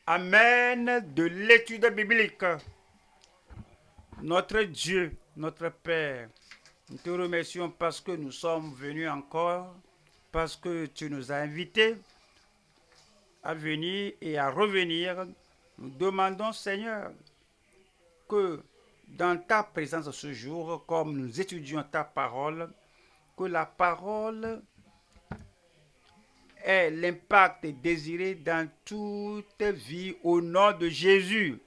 Amen de l'étude biblique. Notre Dieu, notre Père, nous te remercions parce que nous sommes venus encore, parce que tu nous as invités à venir et à revenir. Nous demandons, Seigneur, que dans ta présence ce jour, comme nous étudions ta parole, que la parole ait l'impact désiré dans toute vie au nom de Jésus.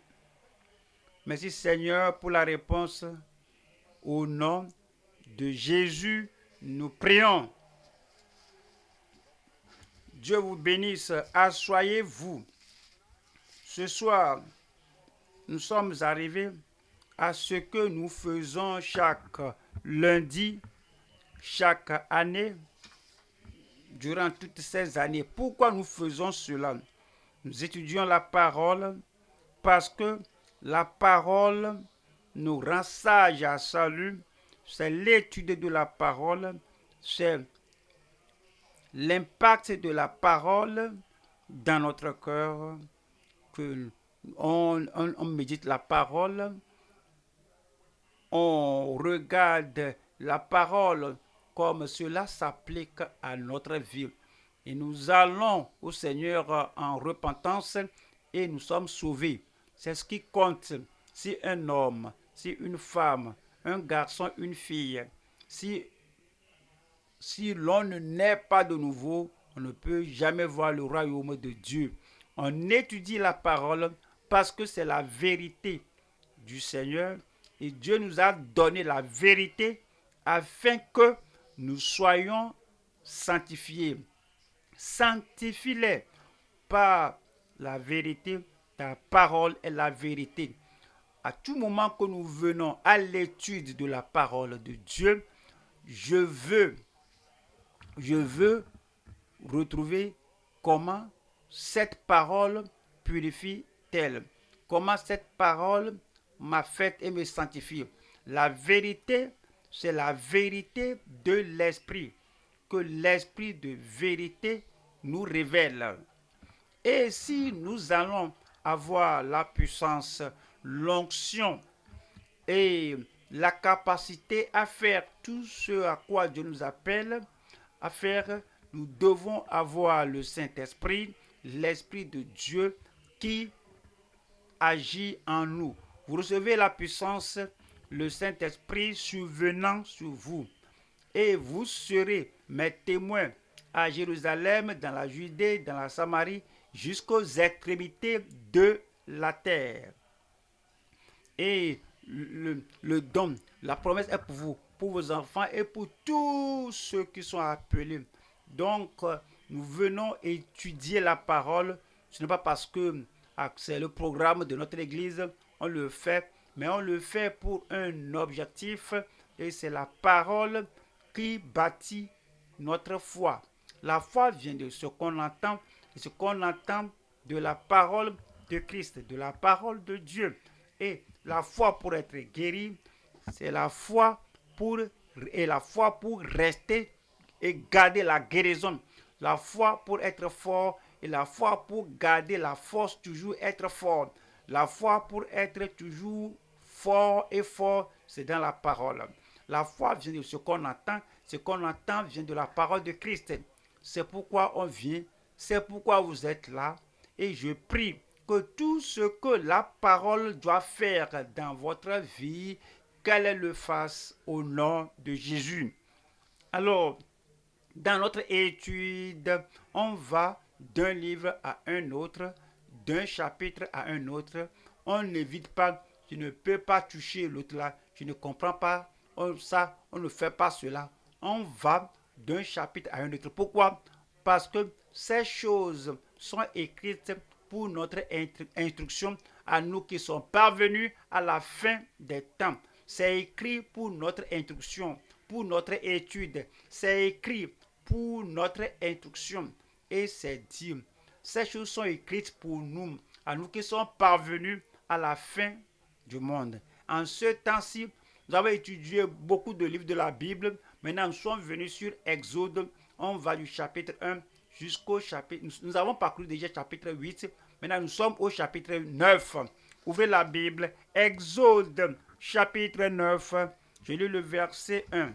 Merci Seigneur pour la réponse. Au nom de Jésus, nous prions. Dieu vous bénisse. Assoyez-vous. Ce soir, nous sommes arrivés à ce que nous faisons chaque lundi, chaque année, durant toutes ces années. Pourquoi nous faisons cela? Nous étudions la parole parce que la parole nous rend sages à salut. C'est l'étude de la parole, c'est l'impact de la parole dans notre cœur, que on médite la parole, on regarde la parole comme cela s'applique à notre vie. Et nous allons au Seigneur en repentance et nous sommes sauvés. C'est ce qui compte. Si un homme, si une femme, un garçon, une fille, si l'on ne naît pas de nouveau, on ne peut jamais voir le royaume de Dieu. On étudie la parole parce que c'est la vérité du Seigneur et Dieu nous a donné la vérité afin que nous soyons sanctifiés. Sanctifie-les par la vérité. Ta parole est la vérité. À tout moment que nous venons à l'étude de la parole de Dieu, je veux je veux retrouver comment cette parole purifie-t-elle, comment cette parole m'a fait et me sanctifie. La vérité, c'est la vérité de l'esprit, que l'esprit de vérité nous révèle. Et si nous allons avoir la puissance, l'onction et la capacité à faire tout ce à quoi Dieu nous appelle à faire, nous devons avoir le Saint-Esprit, l'Esprit de Dieu qui agit en nous. Vous recevez la puissance, le Saint-Esprit survenant sur vous. Et vous serez mes témoins à Jérusalem, dans la Judée, dans la Samarie, jusqu'aux extrémités de la terre. Et le don, la promesse est pour vous, pour vos enfants et pour tous ceux qui sont appelés. Donc, nous venons étudier la parole. Ce n'est pas parce que c'est le programme de notre Église, on le fait, mais on le fait pour un objectif et c'est la parole qui bâtit notre foi. La foi vient de ce qu'on entend et ce qu'on entend de la parole de Christ, de la parole de Dieu. Et la foi pour être guéri, c'est la foi pour rester et garder la guérison. La foi pour être fort et la foi pour garder la force, toujours être fort. La foi pour être toujours fort et fort, c'est dans la parole. La foi vient de ce qu'on entend. Ce qu'on entend vient de la parole de Christ. C'est pourquoi on vient. C'est pourquoi vous êtes là. Et je prie que tout ce que la parole doit faire dans votre vie, qu'elle le fasse au nom de Jésus. Alors, dans notre étude, on va d'un livre à un autre, d'un chapitre à un autre. On n'évite pas, je ne peux pas toucher l'autre là, je ne comprends pas ça, on ne fait pas cela. On va d'un chapitre à un autre. Pourquoi? Parce que ces choses sont écrites pour notre instruction à nous qui sommes parvenus à la fin des temps. C'est écrit pour notre instruction, pour notre étude. C'est écrit pour notre instruction. Et c'est dit, ces choses sont écrites pour nous, à nous qui sommes parvenus à la fin du monde. En ce temps-ci, nous avons étudié beaucoup de livres de la Bible. Maintenant, nous sommes venus sur Exode. On va du chapitre 1 jusqu'au chapitre. Nous avons parcouru déjà chapitre 8. Maintenant, nous sommes au chapitre 9. Ouvrez la Bible. Exode, chapitre 9. Je lis le verset 1.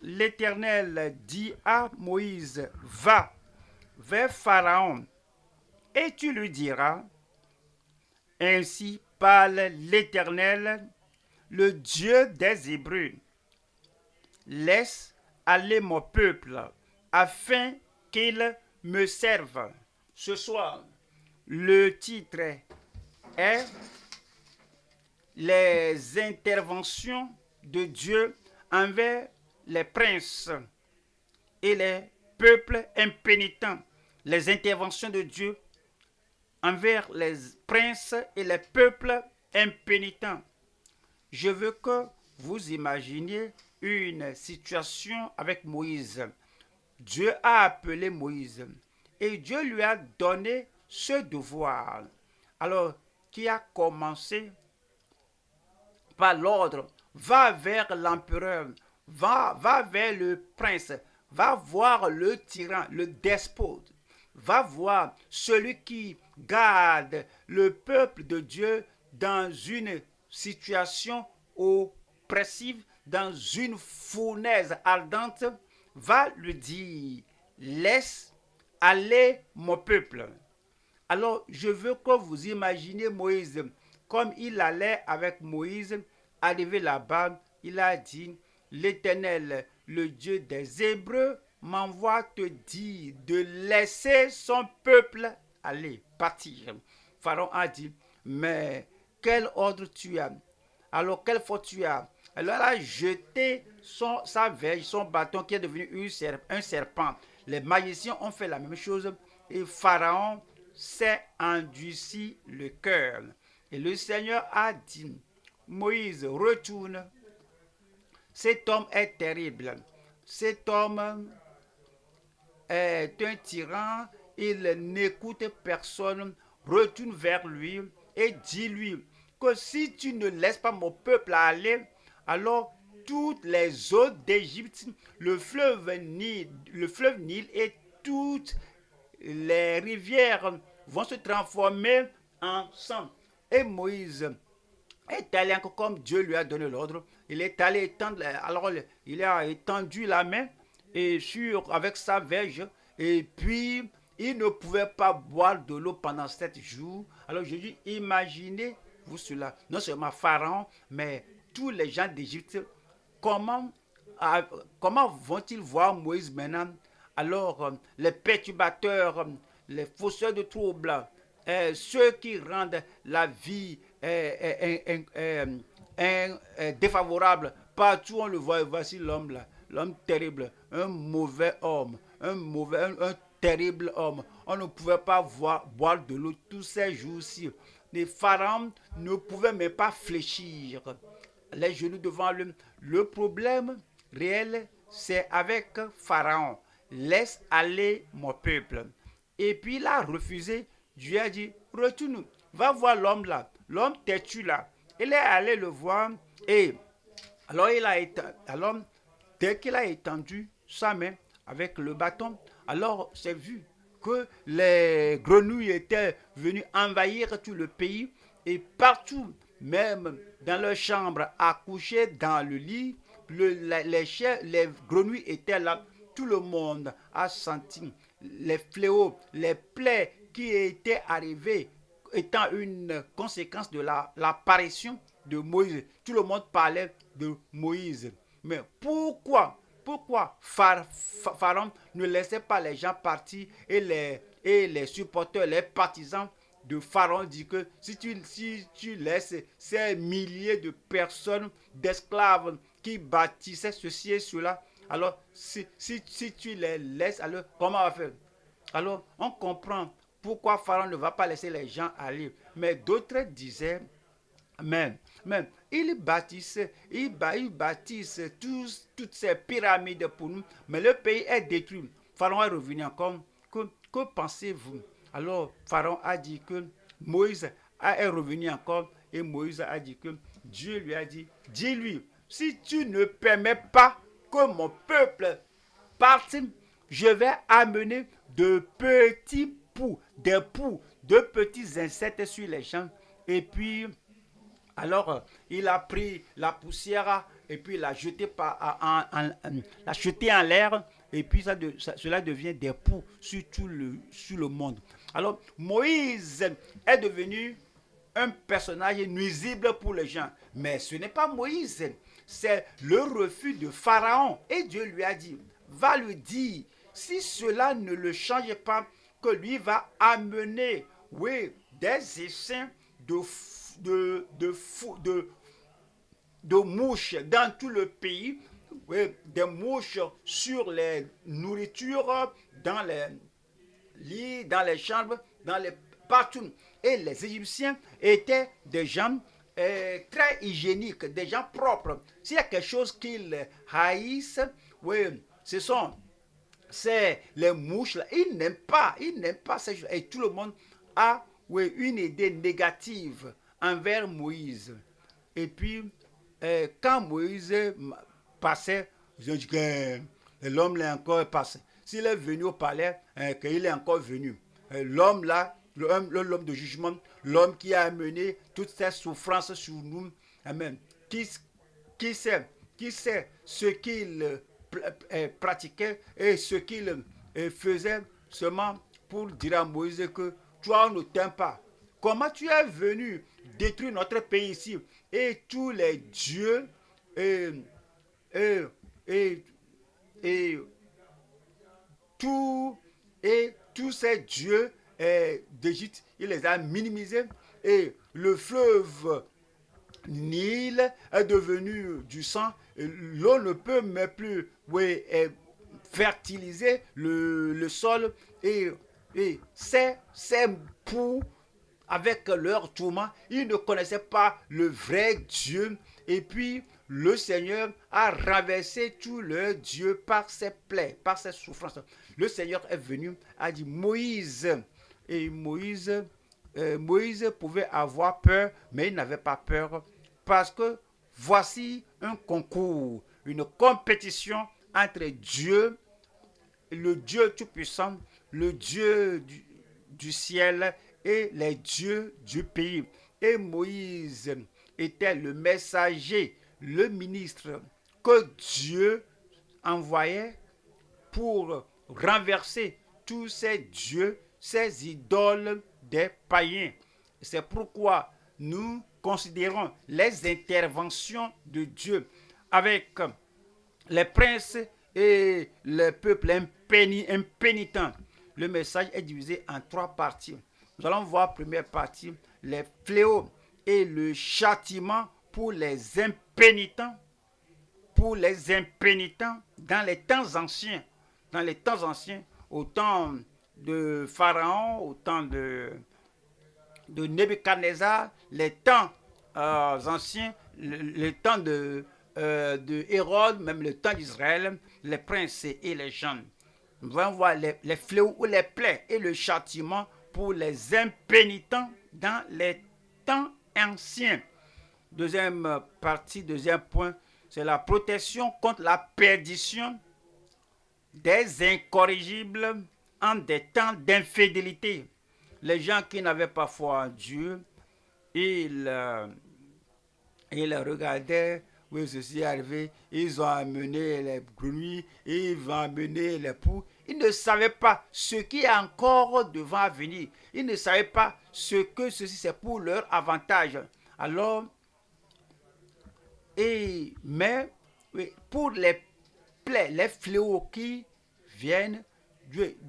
L'Éternel dit à Moïse, va vers Pharaon et tu lui diras, ainsi parle l'Éternel, le Dieu des Hébreux. Laisse aller mon peuple afin qu'il me serve. Ce soir, le titre est les interventions de Dieu envers les princes et les peuples impénitents. Les interventions de Dieu envers les princes et les peuples impénitents. Je veux que vous imaginiez une situation avec Moïse. Dieu a appelé Moïse et Dieu lui a donné ce devoir. Alors, qui a commencé par l'ordre, va vers l'empereur, va vers le prince, va voir le tyran, le despote, va voir celui qui garde le peuple de Dieu dans une situation oppressive, dans une fournaise ardente, va lui dire, laisse aller mon peuple. Alors, je veux que vous imaginez Moïse, comme il allait avec Moïse, arrivé là-bas, il a dit, l'Éternel, le Dieu des Hébreux, m'envoie te dire de laisser son peuple aller, partir. Pharaon a dit, mais quel ordre tu as? Alors, quelle faute tu as? Alors, il a jeté sa verge, son bâton qui est devenu un serpent. Les magiciens ont fait la même chose et Pharaon s'est endurci le cœur. Et le Seigneur a dit, Moïse, retourne. Cet homme est terrible. Cet homme est un tyran. Il n'écoute personne. Retourne vers lui et dis-lui que si tu ne laisses pas mon peuple aller, alors toutes les eaux d'Égypte, le fleuve Nil et toutes les rivières vont se transformer en sang. Et Moïse est allé encore comme Dieu lui a donné l'ordre. Il est allé étendre, alors il a étendu la main et avec sa verge. Et puis, il ne pouvait pas boire de l'eau pendant 7 jours. Alors je dis, imaginez-vous cela. Non seulement Pharaon, mais tous les gens d'Égypte, comment vont-ils voir Moïse maintenant? Alors, les perturbateurs, les fausseurs de troubles, ceux qui rendent la vie défavorable, partout on le voit, voici l'homme là, l'homme terrible, un mauvais homme, un terrible homme. On ne pouvait pas boire de l'eau tous ces jours-ci. Les pharaons ne pouvaient même pas fléchir les genoux devant lui. Le problème réel, c'est avec Pharaon. Laisse aller mon peuple. Et puis il a refusé. Dieu a dit, retourne, va voir l'homme là, l'homme têtu là. Il est allé le voir et alors dès qu'il a étendu sa main avec le bâton, alors c'est vu que les grenouilles étaient venues envahir tout le pays et partout, même dans leur chambre, à coucher dans le lit, les grenouilles étaient là. Tout le monde a senti les fléaux, les plaies qui étaient arrivées étant une conséquence de l'apparition de Moïse. Tout le monde parlait de Moïse. Mais pourquoi Pharaon ne laissait pas les gens partir et les supporters, les partisans de Pharaon disent que si tu laisses ces milliers de personnes, d'esclaves qui bâtissaient ceci et cela, alors si tu les laisses, alors comment on va faire? Alors on comprend pourquoi Pharaon ne va pas laisser les gens aller. Mais d'autres disaient, même, ils bâtissent toutes ces pyramides pour nous, mais le pays est détruit. Pharaon est revenu encore. Que pensez-vous? Alors Pharaon a dit que Moïse est revenu encore et Moïse a dit que Dieu lui a dit, dis-lui, si tu ne permets pas que mon peuple parte, je vais amener de petits poux, des poux, de petits insectes sur les gens. Et puis, alors, il a pris la poussière et puis l'a jeté, l'a jeté en l'air. Et puis, cela devient des poux sur le monde. Alors, Moïse est devenu un personnage nuisible pour les gens. Mais ce n'est pas Moïse, c'est le refus de Pharaon. Et Dieu lui a dit, va lui dire, si cela ne le change pas, que lui va amener, oui, des essaims de, de mouches dans tout le pays, oui, des mouches sur les nourritures, dans les lits, dans les chambres, partout. Et les Égyptiens étaient des gens très hygiéniques, des gens propres. S'il y a quelque chose qu'ils haïssent, oui, c'est les mouches là. Ils n'aiment pas ces choses. Et tout le monde a, oui, une idée négative envers Moïse. Et puis, quand Moïse passait, je dis que l'homme là encore passé. S'il est venu au palais, qu'il est encore venu. L'homme là, l'homme de jugement, l'homme qui a amené toutes ces souffrances sur nous, amen. Qui sait ce qu'il pratiquait et ce qu'il faisait seulement pour dire à Moïse que toi on ne t'aime pas. Comment tu es venu détruire notre pays ici et tous les dieux et, et, et, et tout et tous ces dieux d'Égypte, il les a minimisés et le fleuve Nil est devenu du sang. L'eau ne peut même plus, oui, fertiliser le sol et ces poux avec leur tourment, ils ne connaissaient pas le vrai Dieu. Et puis, le Seigneur a renversé tous leurs dieux par ses plaies, par ses souffrances. Le Seigneur est venu, a dit Moïse. Et Moïse pouvait avoir peur, mais il n'avait pas peur parce que voici un concours, une compétition entre Dieu, le Dieu Tout-Puissant, le Dieu du ciel et les dieux du pays. Et Moïse était le messager, le ministre que Dieu envoyait pour renverser tous ces dieux, ces idoles des païens. C'est pourquoi nous considérons les interventions de Dieu avec les princes et le peuple impénitent. Le message est divisé en trois parties. Nous allons voir première partie, les fléaux et le châtiment pour les impénitents, dans les temps anciens. Dans les temps anciens, au temps de Pharaon, au temps de Nebuchadnezzar, les temps anciens, le temps de Hérode, même le temps d'Israël, les princes et les gens. Nous allons voir les fléaux ou les plaies et le châtiment pour les impénitents dans les temps anciens. Deuxième partie, deuxième point, c'est la protection contre la perdition des incorrigibles en des temps d'infidélité. Les gens qui n'avaient pas foi en Dieu, ils regardaient, oui, ceci est arrivé, ils ont amené les grenouilles, ils ont amené les poux. Ils ne savaient pas ce qui est encore devant venir. Ils ne savaient pas ce que ceci c'est pour leur avantage. Alors, mais oui, pour les plaies, les fléaux qui viennent,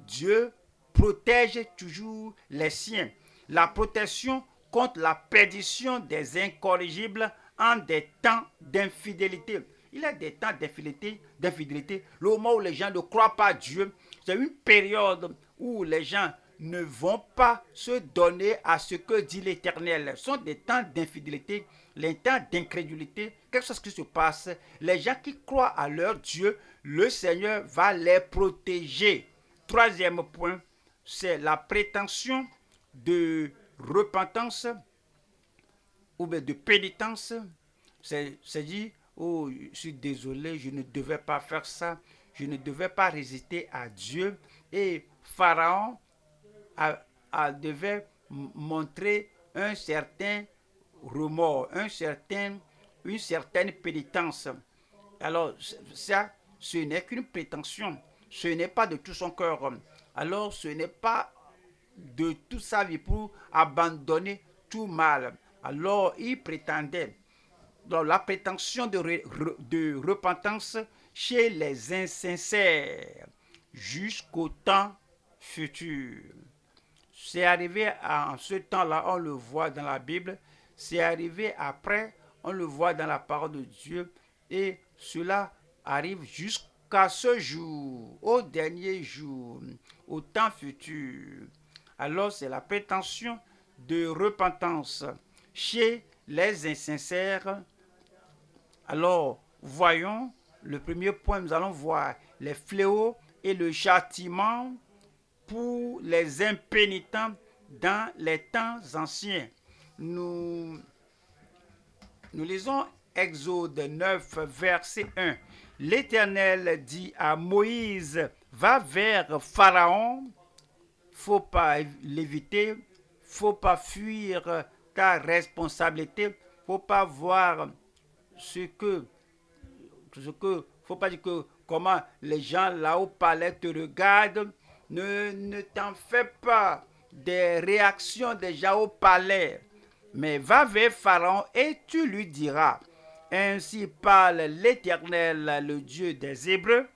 Dieu protège toujours les siens. La protection contre la perdition des incorrigibles en des temps d'infidélité. Il y a des temps d'infidélité, le moment où les gens ne croient pas à Dieu. C'est une période où les gens ne vont pas se donner à ce que dit l'Éternel. Ce sont des temps d'infidélité, les temps d'incrédulité, quelque chose qui se passe. Les gens qui croient à leur Dieu, le Seigneur va les protéger. Troisième point, c'est la prétention de repentance ou bien de pénitence. C'est dit, oh, je suis désolé, je ne devais pas faire ça, je ne devais pas résister à Dieu. Et Pharaon devait montrer un certain remords, une certaine pénitence. Alors ça, ce n'est qu'une prétention, ce n'est pas de tout son cœur. Alors ce n'est pas de toute sa vie pour abandonner tout mal. Alors il prétendait, donc la prétention de repentance chez les insincères jusqu'au temps futur. C'est arrivé en ce temps-là, on le voit dans la Bible, c'est arrivé après, on le voit dans la parole de Dieu, et cela arrive jusqu'à ce jour, au dernier jour, au temps futur. Alors c'est la prétention de repentance chez les insincères. Alors voyons le premier point, nous allons voir les fléaux et le châtiment pour les impénitents dans les temps anciens. Nous lisons Exode 9, verset 1. L'Éternel dit à Moïse, va vers Pharaon, faut pas l'éviter, faut pas fuir ta responsabilité, faut pas voir faut pas dire que comment les gens là au palais te regardent. Ne t'en fais pas des réactions des gens au palais, mais va vers Pharaon et tu lui diras, ainsi parle l'Éternel, le Dieu des Hébreux,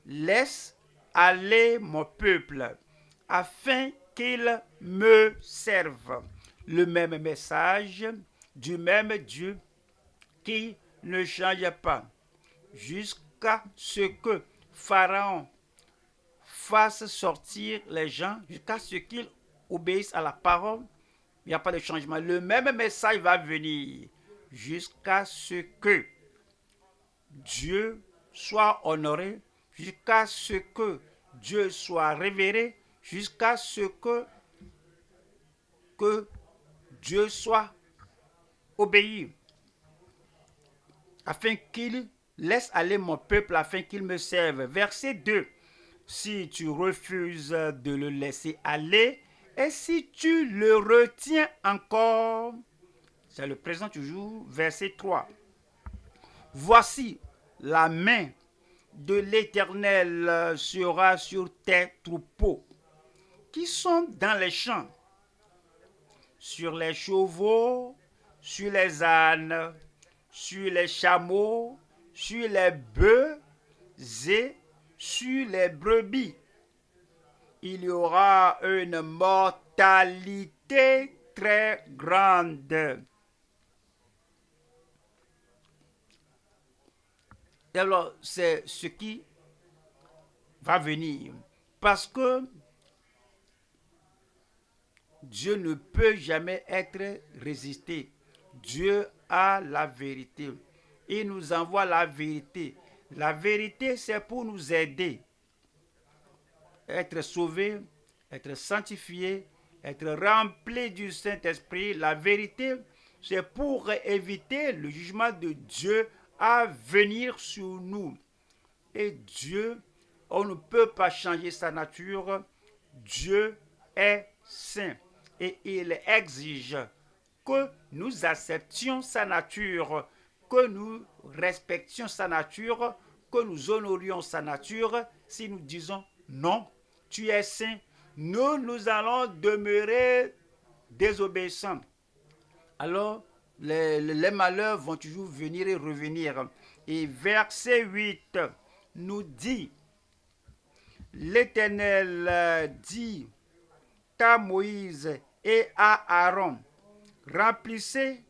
laisse aller mon peuple, afin qu'il me serve. Le même message du même Dieu qui ne change pas, jusqu'à ce que Pharaon fasse sortir les gens, jusqu'à ce qu'ils obéissent à la parole. Il n'y a pas de changement. Le même message va venir jusqu'à ce que Dieu soit honoré, jusqu'à ce que Dieu soit révéré, jusqu'à ce que Dieu soit obéi, afin qu'il laisse aller mon peuple, afin qu'il me serve. Verset 2. Si tu refuses de le laisser aller, et si tu le retiens encore, c'est le présent toujours, verset 3. Voici, la main de l'Éternel sera sur tes troupeaux, qui sont dans les champs, sur les chevaux, sur les ânes, sur les chameaux, sur les bœufs et sur les brebis. Il y aura une mortalité très grande. Alors, c'est ce qui va venir. Parce que Dieu ne peut jamais être résisté. Dieu a la vérité. Il nous envoie la vérité. La vérité, c'est pour nous aider. Être sauvé, être sanctifié, être rempli du Saint-Esprit. La vérité, c'est pour éviter le jugement de Dieu à venir sur nous. Et Dieu, on ne peut pas changer sa nature. Dieu est saint et il exige que nous acceptions sa nature, que nous respections sa nature, que nous honorions sa nature. Si nous disons non, tu es saint, nous allons demeurer désobéissants. Alors, les malheurs vont toujours venir et revenir. Et verset 8 nous dit, l'Éternel dit à Moïse et à Aaron, remplissez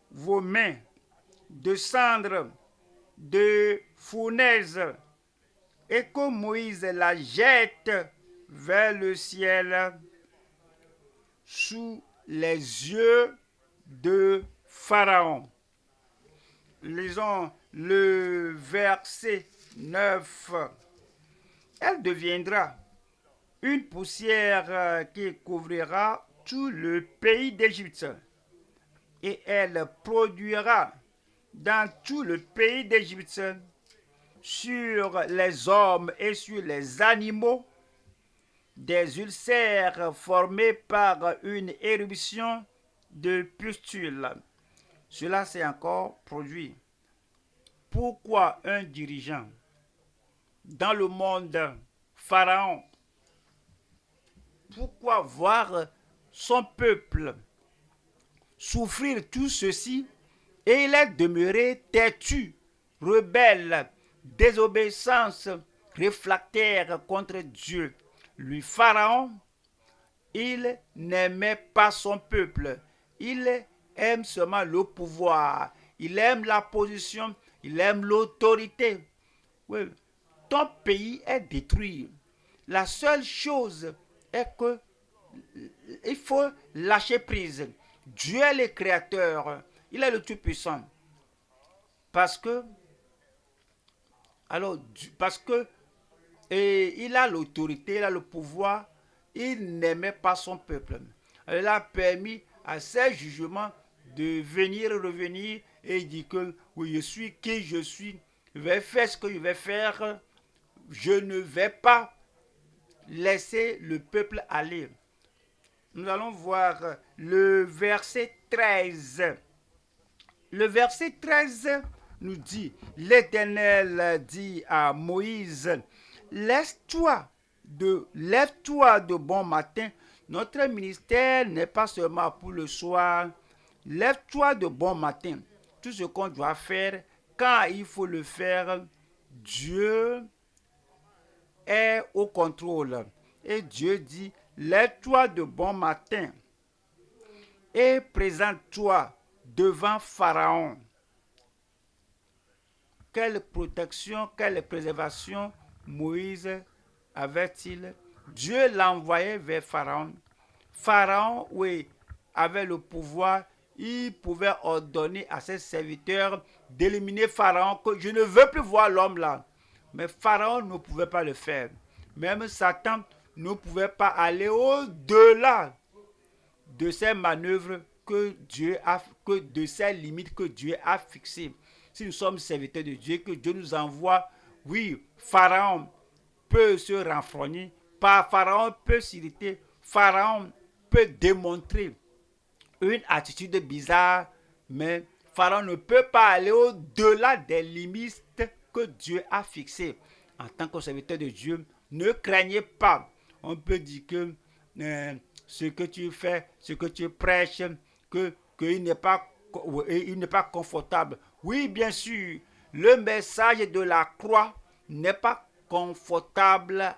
vos mains de cendres de fournaise et que Moïse la jette vers le ciel sous les yeux de Pharaon. Lisons le verset 9. Elle deviendra une poussière qui couvrira tout le pays d'Égypte. Et elle produira dans tout le pays d'Égypte, sur les hommes et sur les animaux, des ulcères formés par une éruption de pustules. Cela s'est encore produit. Pourquoi un dirigeant dans le monde, Pharaon, pourquoi voir son peuple souffrir tout ceci et il est demeuré têtu, rebelle, désobéissance, réfractaire contre Dieu. Lui, Pharaon, il n'aimait pas son peuple. Il aime seulement le pouvoir. Il aime la position. Il aime l'autorité. Oui. Ton pays est détruit. La seule chose est que il faut lâcher prise. Dieu est le créateur. Il est le Tout-Puissant. Parce que, et il a l'autorité, il a le pouvoir. Il n'aimait pas son peuple. Il a permis à ses jugements de venir, revenir et il dit que oui, je suis qui je suis. Je vais faire ce que je vais faire. Je ne vais pas laisser le peuple aller. Nous allons voir le verset 13. Le verset 13 nous dit, l'Éternel dit à Moïse, lève-toi de bon matin. Notre ministère n'est pas seulement pour le soir. Lève-toi de bon matin. Tout ce qu'on doit faire, quand il faut le faire, Dieu est au contrôle. Et Dieu dit, lève-toi de bon matin et présente-toi devant Pharaon. Quelle protection, quelle préservation Moïse avait-il? Dieu l'envoyait vers Pharaon. Pharaon, oui, avait le pouvoir. Il pouvait ordonner à ses serviteurs d'éliminer Pharaon, que je ne veux plus voir l'homme là. Mais Pharaon ne pouvait pas le faire. Même Satan ne pouvait pas aller au-delà de ces manœuvres de ces limites que Dieu a fixées. Si nous sommes serviteurs de Dieu, que Dieu nous envoie, oui, Pharaon peut se renfrogner, Pharaon peut s'irriter, Pharaon peut démontrer une attitude bizarre, mais Pharaon ne peut pas aller au-delà des limites que Dieu a fixées. En tant que serviteur de Dieu, ne craignez pas. On peut dire que ce que tu fais, ce que tu prêches, qu'il n'est pas confortable. Oui, bien sûr, le message de la croix n'est pas confortable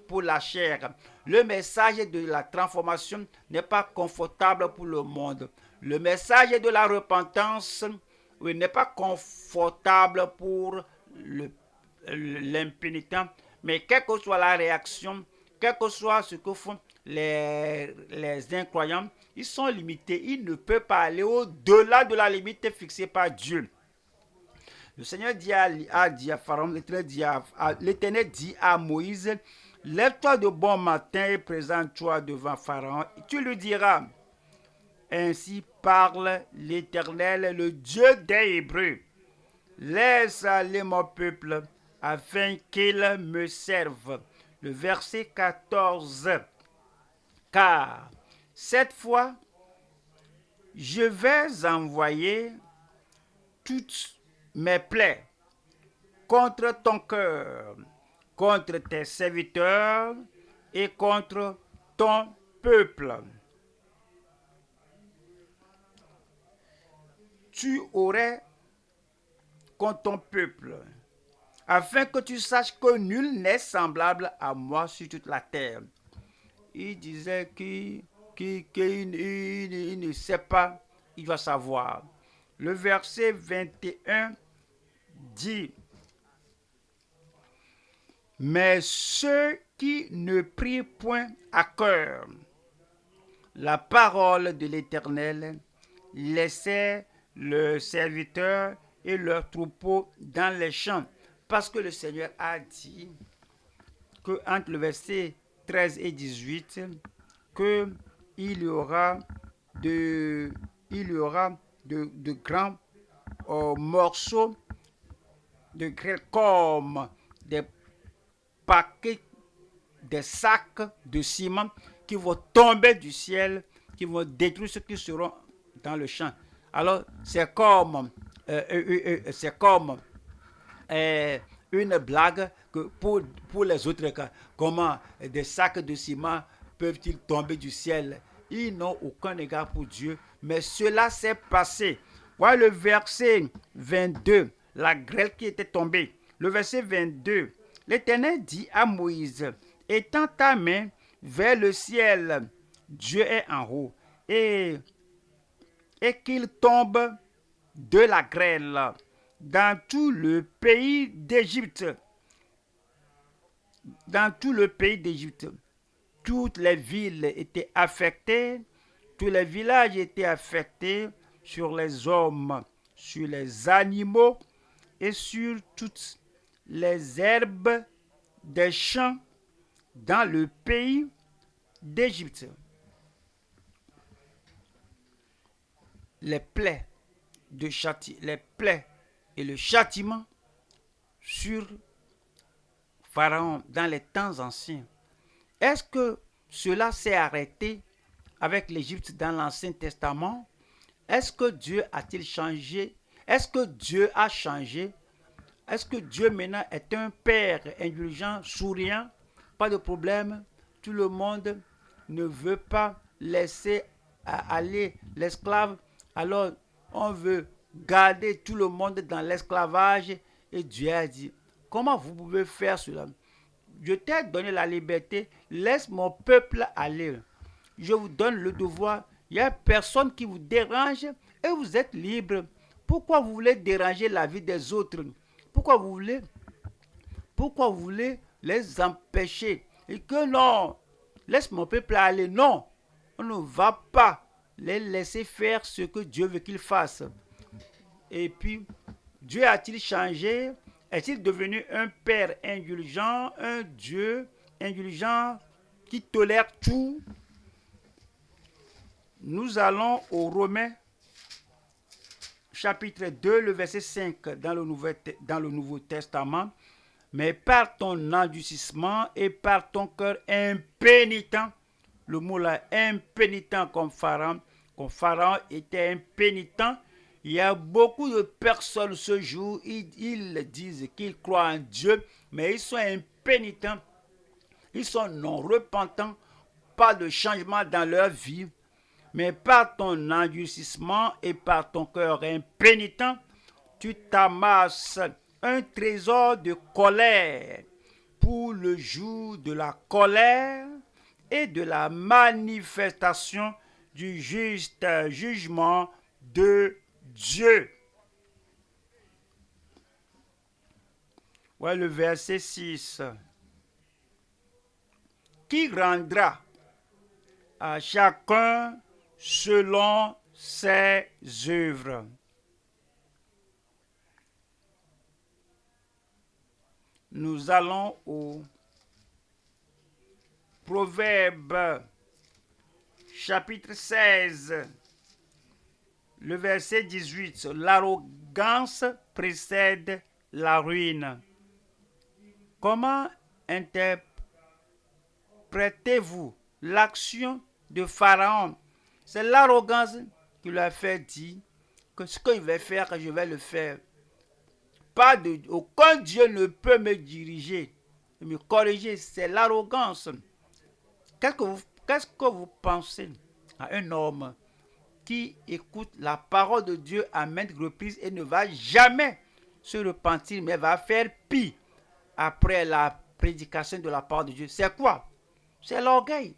pour la chair. Le message de la transformation n'est pas confortable pour le monde. Le message de la repentance n'est pas confortable pour l'impénitent. Mais quelle que soit la réaction, quel que soit ce que font les incroyants, ils sont limités. Ils ne peuvent pas aller au-delà de la limite fixée par Dieu. Le Seigneur a dit à Pharaon, l'Éternel dit à Moïse, lève-toi de bon matin et présente-toi devant Pharaon. Tu lui diras, ainsi parle l'Éternel, le Dieu des Hébreux. Laisse aller mon peuple afin qu'il me serve. Le verset 14. Car cette fois, je vais envoyer toutes mes plaies contre ton cœur, contre tes serviteurs et contre ton peuple. Tu aurais contre ton peuple, afin que tu saches que nul n'est semblable à moi sur toute la terre. Il disait qu'il ne sait pas, il doit savoir. Le verset 21 dit, mais ceux qui ne prient point à cœur la parole de l'Éternel laissaient le serviteur et leur troupeau dans les champs. Parce que le Seigneur a dit que entre le verset 13 et 18, qu'il y aura de grands morceaux de grêle comme des paquets des sacs de ciment qui vont tomber du ciel, qui vont détruire ceux qui seront dans le champ. Alors, c'est comme une blague que pour les autres cas. Comment des sacs de ciment peuvent-ils tomber du ciel? Ils n'ont aucun égard pour Dieu, mais cela s'est passé. Voilà le verset 22, la grêle qui était tombée. Le verset 22, l'Éternel dit à Moïse, étends ta main vers le ciel, Dieu est en haut, et qu'il tombe de la grêle dans tout le pays d'Égypte. Dans tout le pays d'Égypte, toutes les villes étaient affectées, tous les villages étaient affectés, sur les hommes, sur les animaux et sur toutes les herbes des champs dans le pays d'Égypte. Les plaies et le châtiment sur Pharaon dans les temps anciens. Est-ce que cela s'est arrêté avec l'Égypte dans l'Ancien Testament? Est-ce que Dieu a-t-il changé? Est-ce que Dieu a changé? Est-ce que Dieu maintenant est un père indulgent, souriant? Pas de problème. Tout le monde ne veut pas laisser aller l'esclave. Alors, on veut garder tout le monde dans l'esclavage. Et Dieu a dit, comment vous pouvez faire cela? Je t'ai donné la liberté, laisse mon peuple aller. Je vous donne le devoir. Il n'y a personne qui vous dérange et vous êtes libre. Pourquoi vous voulez déranger la vie des autres? Pourquoi vous voulez les empêcher? Et que non, laisse mon peuple aller. Non, on ne va pas les laisser faire ce que Dieu veut qu'ils fassent. Et puis, Dieu a-t-il changé? Est-il devenu un père indulgent, un Dieu indulgent qui tolère tout? Nous allons aux Romains, chapitre 2, le verset 5 dans le Nouveau Testament. Mais par ton endurcissement et par ton cœur impénitent, le mot là, impénitent comme Pharaon était impénitent. Il y a beaucoup de personnes ce jour, ils disent qu'ils croient en Dieu, mais ils sont impénitents, ils sont non repentants, pas de changement dans leur vie. Mais par ton endurcissement et par ton cœur impénitent, tu t'amasses un trésor de colère pour le jour de la colère et de la manifestation du juste jugement de Dieu. Ouais, le verset 6. Qui rendra à chacun selon ses œuvres. Nous allons au Proverbe, chapitre 16, le verset 18. L'arrogance précède la ruine. Comment interprétez-vous l'action de Pharaon? C'est l'arrogance qui lui a fait dire que ce qu'il va faire, je vais le faire. Aucun Dieu ne peut me diriger, me corriger. C'est l'arrogance. Qu'est-ce que vous pensez à un homme qui écoute la parole de Dieu à maintes reprises et ne va jamais se repentir, mais va faire pire après la prédication de la parole de Dieu? C'est quoi? C'est l'orgueil.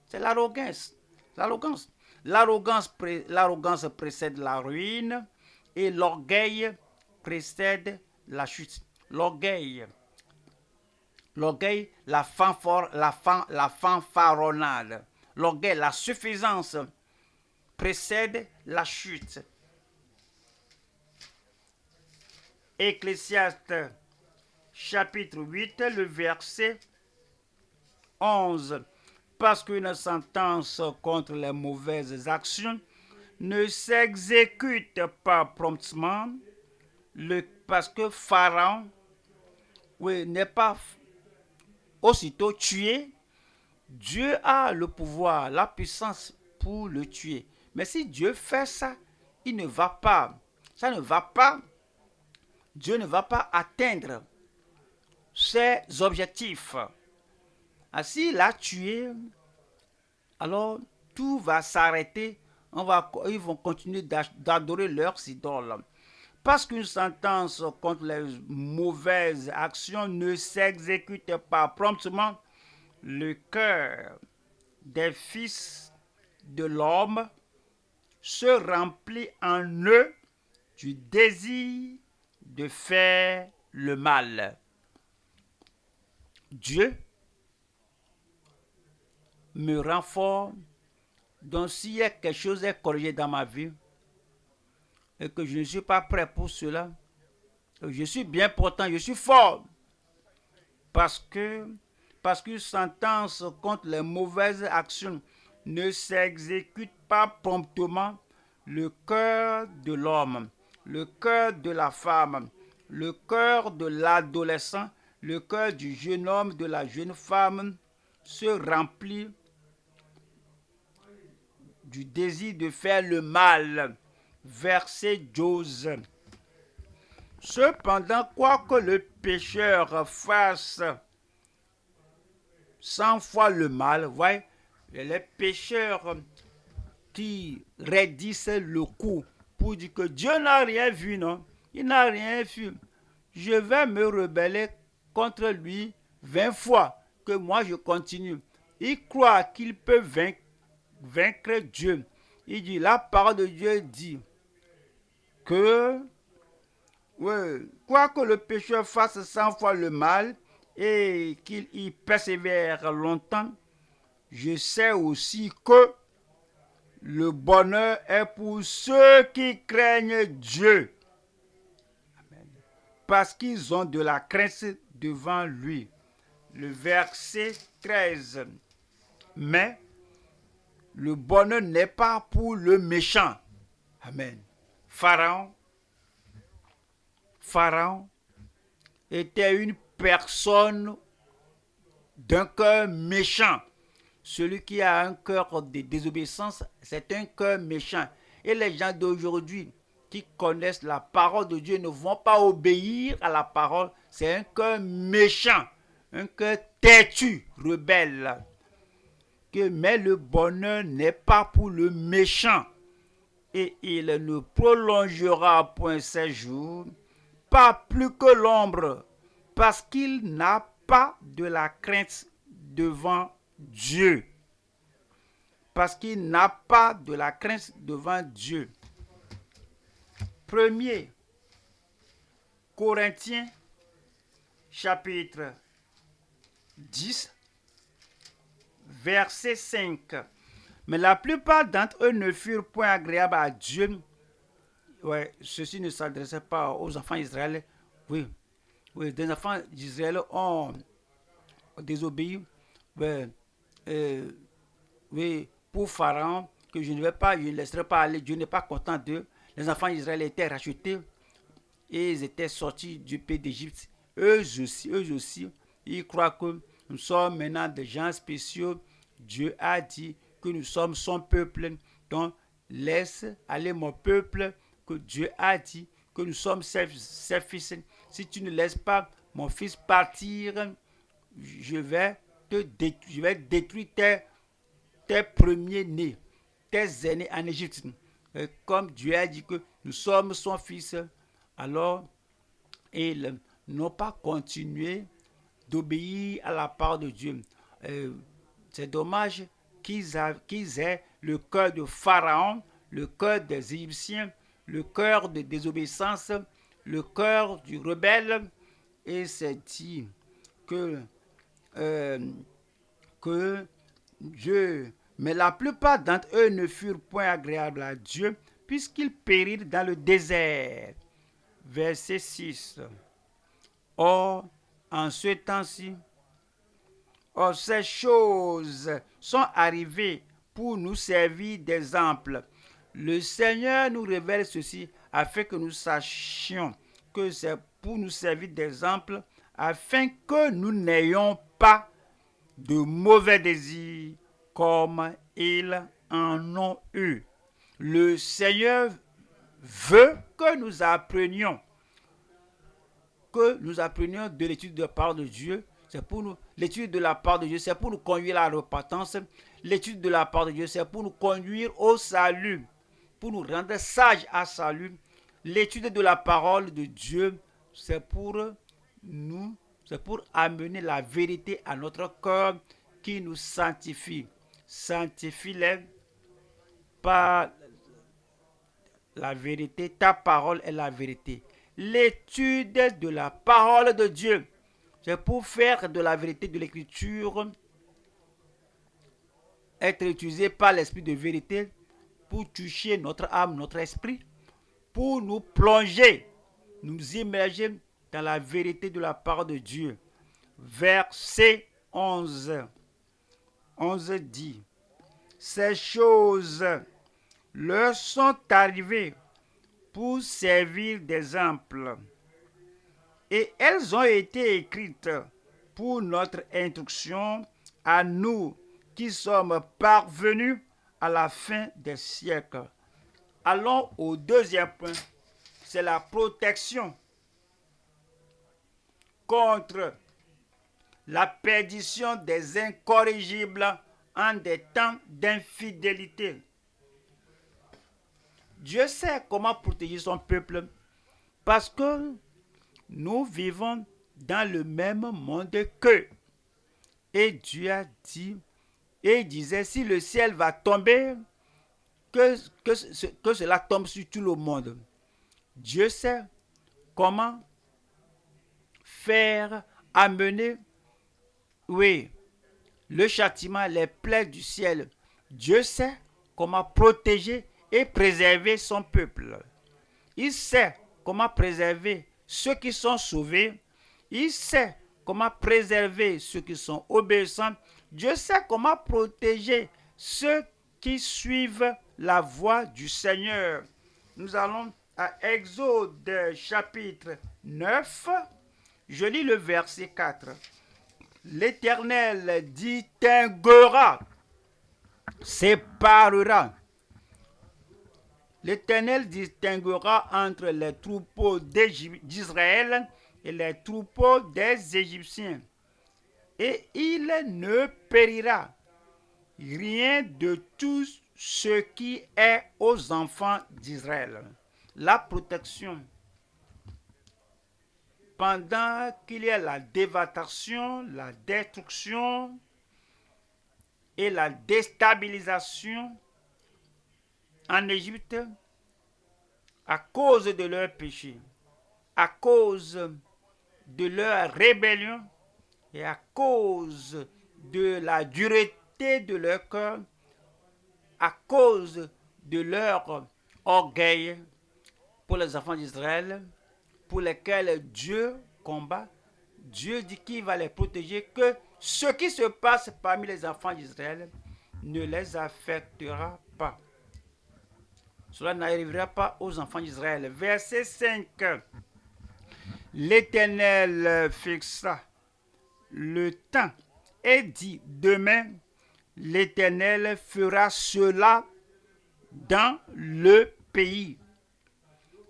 C'est l'arrogance. L'arrogance précède la ruine et l'orgueil précède la chute. L'orgueil, la fanfaronnade. L'orgueil, la suffisance précède la chute. Ecclésiaste, chapitre 8, le verset 11. Parce qu'une sentence contre les mauvaises actions ne s'exécute pas promptement, parce que Pharaon n'est pas aussitôt tuer, Dieu a le pouvoir, la puissance pour le tuer. Mais si Dieu fait ça, il ne va pas, ça ne va pas, Dieu ne va pas atteindre ses objectifs. S'il a tué, alors tout va s'arrêter. Ils vont continuer d'adorer leurs idoles. Parce qu'une sentence contre les mauvaises actions ne s'exécute pas promptement, le cœur des fils de l'homme se remplit en eux du désir de faire le mal. Dieu me rend fort. Donc s'il y a quelque chose à corriger dans ma vie et que je ne suis pas prêt pour cela, je suis bien portant, je suis fort. Parce qu'une sentence contre les mauvaises actions ne s'exécute pas promptement, le cœur de l'homme, le cœur de la femme, le cœur de l'adolescent, le cœur du jeune homme, de la jeune femme se remplit du désir de faire le mal. Verset 12. Cependant, quoique le pécheur fasse 100 fois le mal, voyez, les pécheurs qui raidissent le coup pour dire que Dieu n'a rien vu, non, il n'a rien vu. Je vais me rebeller contre lui 20 fois, que moi je continue. Il croit qu'il peut vaincre Dieu. Il dit, la parole de Dieu dit que quoique le pécheur fasse 100 fois le mal et qu'il y persévère longtemps, je sais aussi que le bonheur est pour ceux qui craignent Dieu. Amen. Parce qu'ils ont de la crainte devant lui. Le verset 13. Mais le bonheur n'est pas pour le méchant. Amen. Pharaon était une personne d'un cœur méchant. Celui qui a un cœur de désobéissance, c'est un cœur méchant. Et les gens d'aujourd'hui qui connaissent la parole de Dieu ne vont pas obéir à la parole. C'est un cœur méchant, un cœur têtu, rebelle. Mais le bonheur n'est pas pour le méchant. Et il ne prolongera point ses jours, pas plus que l'ombre, parce qu'il n'a pas de la crainte devant Dieu. Parce qu'il n'a pas de la crainte devant Dieu. 1er Corinthiens, chapitre 10, verset 5. Mais la plupart d'entre eux ne furent point agréables à Dieu. Ouais, ceci ne s'adressait pas aux enfants d'Israël. Oui, des enfants d'Israël ont désobéi. Oui, pour Pharaon, que je ne laisserai pas aller. Dieu n'est pas content d'eux. Les enfants d'Israël étaient rachetés et ils étaient sortis du pays d'Égypte. Eux aussi, ils croient que nous sommes maintenant des gens spéciaux. Dieu a dit que nous sommes son peuple. Donc, laisse aller mon peuple, que Dieu a dit que nous sommes ses fils. Si tu ne laisses pas mon fils partir, je vais détruire tes premiers-nés, tes aînés en Égypte. Comme Dieu a dit que nous sommes son fils, alors ils n'ont pas continué d'obéir à la parole de Dieu. C'est dommage qu'ils aient le cœur de Pharaon, le cœur des Égyptiens, le cœur de désobéissance, le cœur du rebelle. Et c'est dit que mais la plupart d'entre eux ne furent point agréables à Dieu, puisqu'ils périrent dans le désert. Verset 6. Or, en ce temps-ci, ces choses sont arrivées pour nous servir d'exemple. Le Seigneur nous révèle ceci afin que nous sachions que c'est pour nous servir d'exemple, afin que nous n'ayons pas de mauvais désirs comme ils en ont eu. Le Seigneur veut que nous apprenions de l'étude de la parole de Dieu. C'est pour nous, l'étude de la parole de Dieu, c'est pour nous conduire à la repentance. L'étude de la parole de Dieu, c'est pour nous conduire au salut, pour nous rendre sages à salut. L'étude de la parole de Dieu, c'est pour amener la vérité à notre cœur qui nous sanctifie. Sanctifie-les par la vérité. Ta parole est la vérité. L'étude de la parole de Dieu, c'est pour faire de la vérité de l'écriture être utilisé par l'esprit de vérité pour toucher notre âme, notre esprit, pour nous plonger, nous immerger dans la vérité de la parole de Dieu. Verset 11. 11 dit, ces choses leur sont arrivées pour servir d'exemple, et elles ont été écrites pour notre instruction à nous qui sommes parvenus à la fin des siècles. Allons au deuxième point, c'est la protection contre la perdition des incorrigibles en des temps d'infidélité. Dieu sait comment protéger son peuple parce que nous vivons dans le même monde qu'eux. Et Dieu a dit, et il disait, si le ciel va tomber, que cela tombe sur tout le monde. Dieu sait comment faire amener, oui, le châtiment, les plaies du ciel. Dieu sait comment protéger et préserver son peuple. Il sait comment préserver ceux qui sont sauvés. Il sait comment préserver ceux qui sont obéissants. Dieu sait comment protéger ceux qui suivent la voie du Seigneur. Nous allons à Exode chapitre 9. Je lis le verset 4. L'Éternel distinguera, séparera. L'Éternel distinguera entre les troupeaux d'Israël et les troupeaux des Égyptiens. Et il ne périra rien de tout ce qui est aux enfants d'Israël. La protection. Pendant qu'il y a la dévastation, la destruction et la déstabilisation en Égypte, à cause de leur péché, à cause de leur rébellion et à cause de la dureté de leur cœur, à cause de leur orgueil pour les enfants d'Israël, pour lesquels Dieu combat, Dieu dit qu'il va les protéger, que ce qui se passe parmi les enfants d'Israël ne les affectera pas. Cela n'arrivera pas aux enfants d'Israël. Verset 5. L'Éternel fixa le temps et dit, demain, l'Éternel fera cela dans le pays.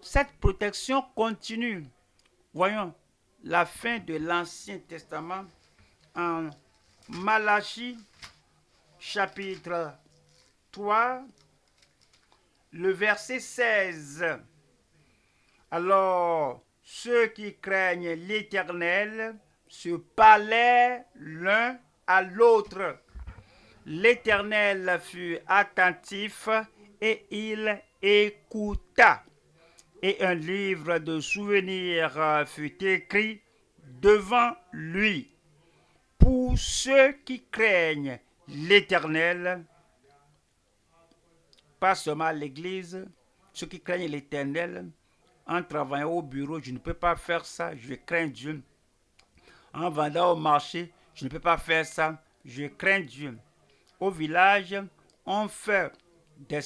Cette protection continue. Voyons la fin de l'Ancien Testament en Malachie, chapitre 3, le verset 16. Alors, ceux qui craignent l'Éternel se parlaient l'un à l'autre. L'Éternel fut attentif et il écouta. Et un livre de souvenirs fut écrit devant lui. Pour ceux qui craignent l'Éternel, pas seulement à l'église, ceux qui craignent l'Éternel, en travaillant au bureau, je ne peux pas faire ça, je crains Dieu. En vendant au marché, je ne peux pas faire ça, je crains Dieu. Au village, on fait des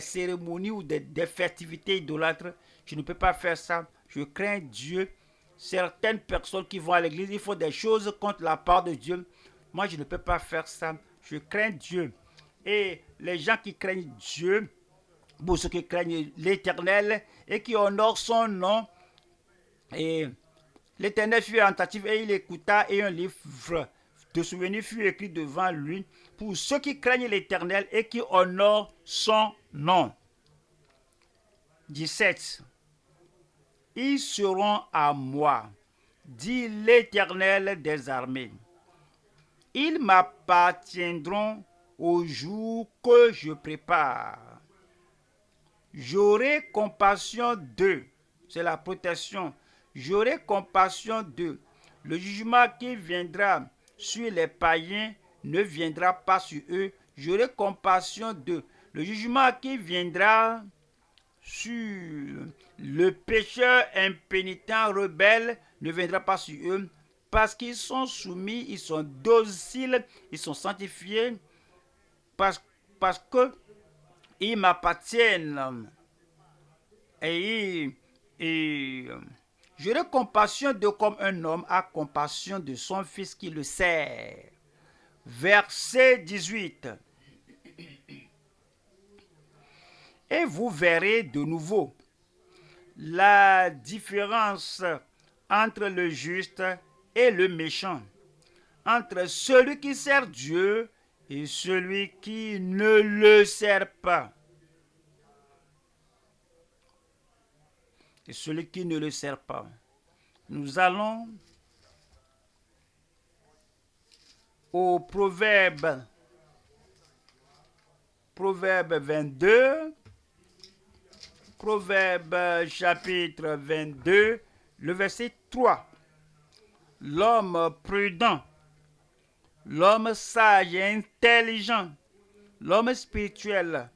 cérémonies ou des festivités idolâtres, je ne peux pas faire ça, je crains Dieu. Certaines personnes qui vont à l'église, ils font des choses contre la part de Dieu. moi je ne peux pas faire ça. Je crains Dieu. Et les gens qui craignent Dieu, pour ceux qui craignent l'Éternel et qui honorent son nom, et l'Éternel fut attentif et il écouta, et un livre de souvenirs fut écrit devant lui pour ceux qui craignent l'Éternel et qui honorent son nom. 17. Ils seront à moi, dit l'Éternel des armées. Ils m'appartiendront au jour que je prépare. J'aurai compassion d'eux. C'est la protection. J'aurai compassion d'eux. Le jugement qui viendra sur les païens ne viendra pas sur eux. J'aurai compassion d'eux. Le jugement qui viendra sur le pécheur impénitent, rebelle, ne viendra pas sur eux, parce qu'ils sont soumis, ils sont dociles, ils sont sanctifiés, parce que ils m'appartiennent. Et j'aurai compassion d'eux comme un homme a compassion de son fils qui le sert. Verset 18. Et vous verrez de nouveau la différence entre le juste et le méchant, entre celui qui sert Dieu et celui qui ne le sert pas. Et celui qui ne le sert pas. Nous allons au Proverbe 22, Proverbe chapitre 22, le verset 3. L'homme prudent, l'homme sage et intelligent, l'homme spirituel,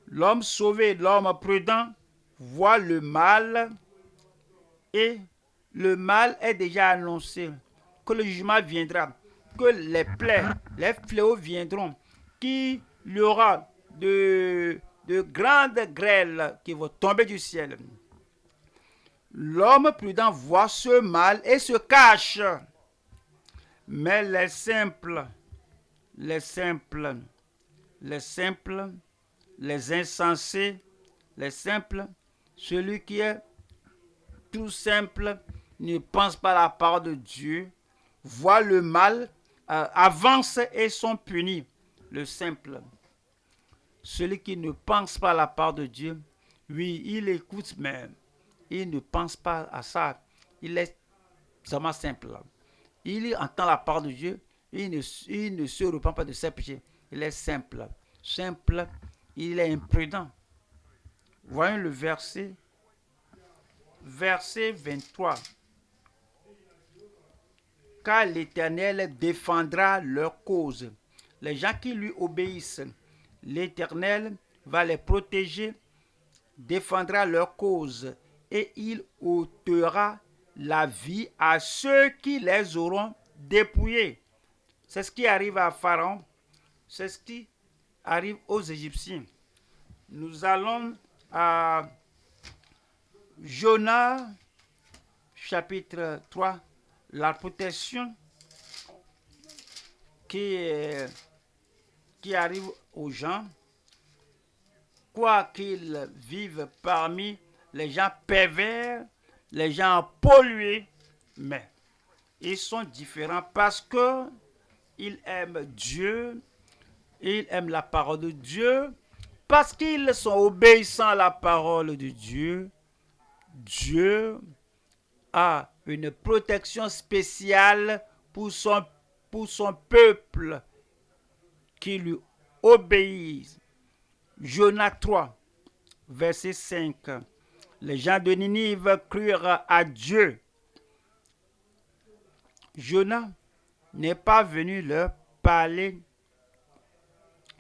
l'homme sauvé, l'homme prudent voit le mal, et le mal est déjà annoncé, que le jugement viendra, que les plaies, les fléaux viendront, qu'il y aura de grandes grêles qui vont tomber du ciel. L'homme prudent voit ce mal et se cache. Mais les simples, les insensés, les simples, celui qui est tout simple, ne pense pas à la parole de Dieu, voit le mal, avance et sont punis. Le simple. Celui qui ne pense pas à la parole de Dieu, oui, il écoute, mais il ne pense pas à ça. Il est vraiment simple. Il entend la parole de Dieu, il ne se repent pas de ses péchés. Il est simple. Simple, il est imprudent. Voyons le verset 23. Car l'Éternel défendra leur cause. Les gens qui lui obéissent, l'Éternel va les protéger, défendra leur cause, et il ôtera la vie à ceux qui les auront dépouillés. C'est ce qui arrive à Pharaon, c'est ce qui arrive aux Égyptiens. Nous allons à Jonas, chapitre 3, la protection qui arrive aux gens, quoi qu'ils vivent parmi les gens pervers, les gens pollués, mais ils sont différents parce que ils aiment Dieu, ils aiment la parole de Dieu, parce qu'ils sont obéissants à la parole de Dieu. Dieu a une protection spéciale pour son peuple qui lui obéissent. Jonas 3, verset 5. Les gens de Ninive crurent à Dieu. Jonas n'est pas venu leur parler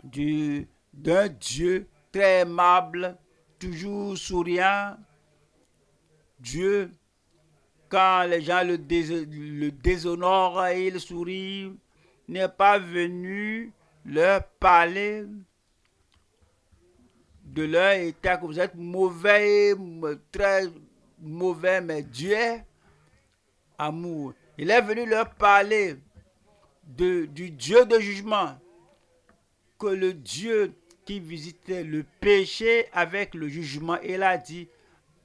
d'un Dieu très aimable, toujours souriant. Dieu, quand les gens le déshonorent, il sourit, n'est pas venu leur parler de leur état, que vous êtes mauvais, très mauvais, mais Dieu est amour. Il est venu leur parler du Dieu de jugement, que le Dieu qui visitait le péché avec le jugement, il a dit,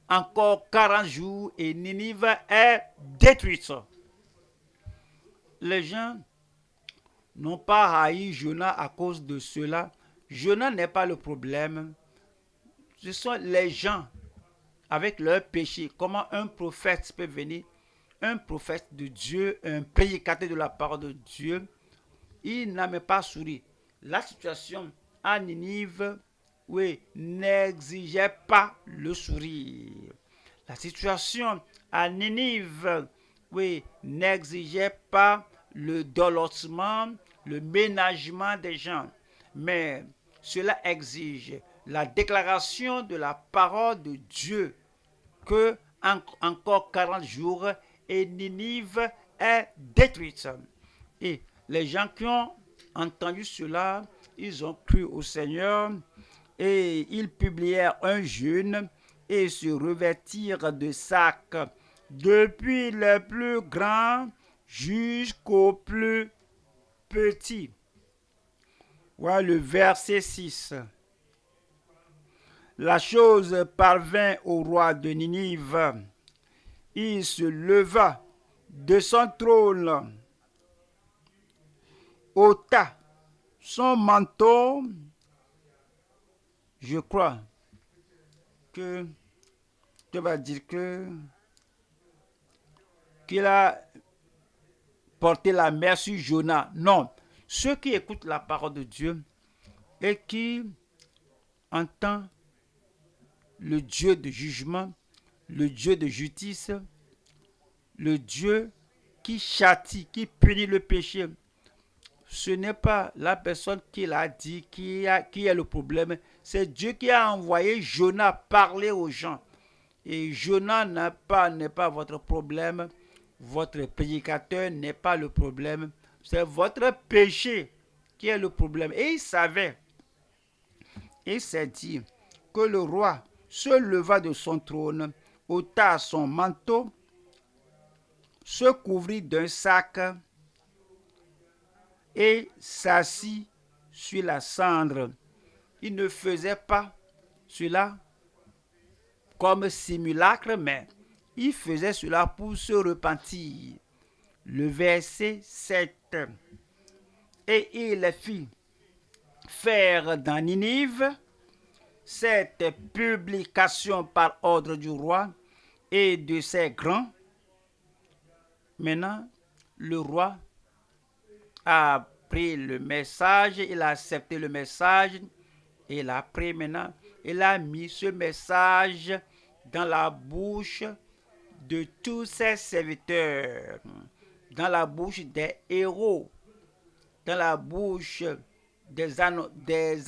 encore 40 jours et Ninive est détruite. Les gens n'ont pas haï Jonas à cause de cela. Jonas n'est pas le problème. Ce sont les gens avec leur péché. Comment un prophète peut venir, un prophète de Dieu, un prédicateur de la parole de Dieu, il n'a même pas souri. La situation à Ninive, oui, n'exigeait pas le sourire. La situation à Ninive, oui, n'exigeait pas le dolotement, le ménagement des gens. Mais cela exige la déclaration de la parole de Dieu que encore 40 jours et Ninive est détruite. Et les gens qui ont entendu cela, ils ont cru au Seigneur et ils publièrent un jeûne et se revêtirent de sacs, depuis les plus grands jusqu'aux plus petits. Voilà le verset 6. La chose parvint au roi de Ninive. Il se leva de son trône, ôta son manteau. Je crois que tu vas dire qu'il a porté la mer sur Jonas. Non, ceux qui écoutent la parole de Dieu et qui entendent le Dieu de jugement, le Dieu de justice, le Dieu qui châtie, qui punit le péché, ce n'est pas la personne qui l'a dit qui est le problème. C'est Dieu qui a envoyé Jonas parler aux gens. Et Jonas n'est pas votre problème. Votre prédicateur n'est pas le problème. C'est votre péché qui est le problème. Et il savait. Il s'est dit que le roi se leva de son trône, ôta son manteau, se couvrit d'un sac et s'assit sur la cendre. Il ne faisait pas cela comme simulacre, mais il faisait cela pour se repentir. Le verset 7. Et il fit faire dans Ninive cette publication par ordre du roi et de ses grands. Maintenant, le roi a pris le message, il a accepté le message, et il a pris maintenant, il a mis ce message dans la bouche de tous ses serviteurs, dans la bouche des héros, dans la bouche des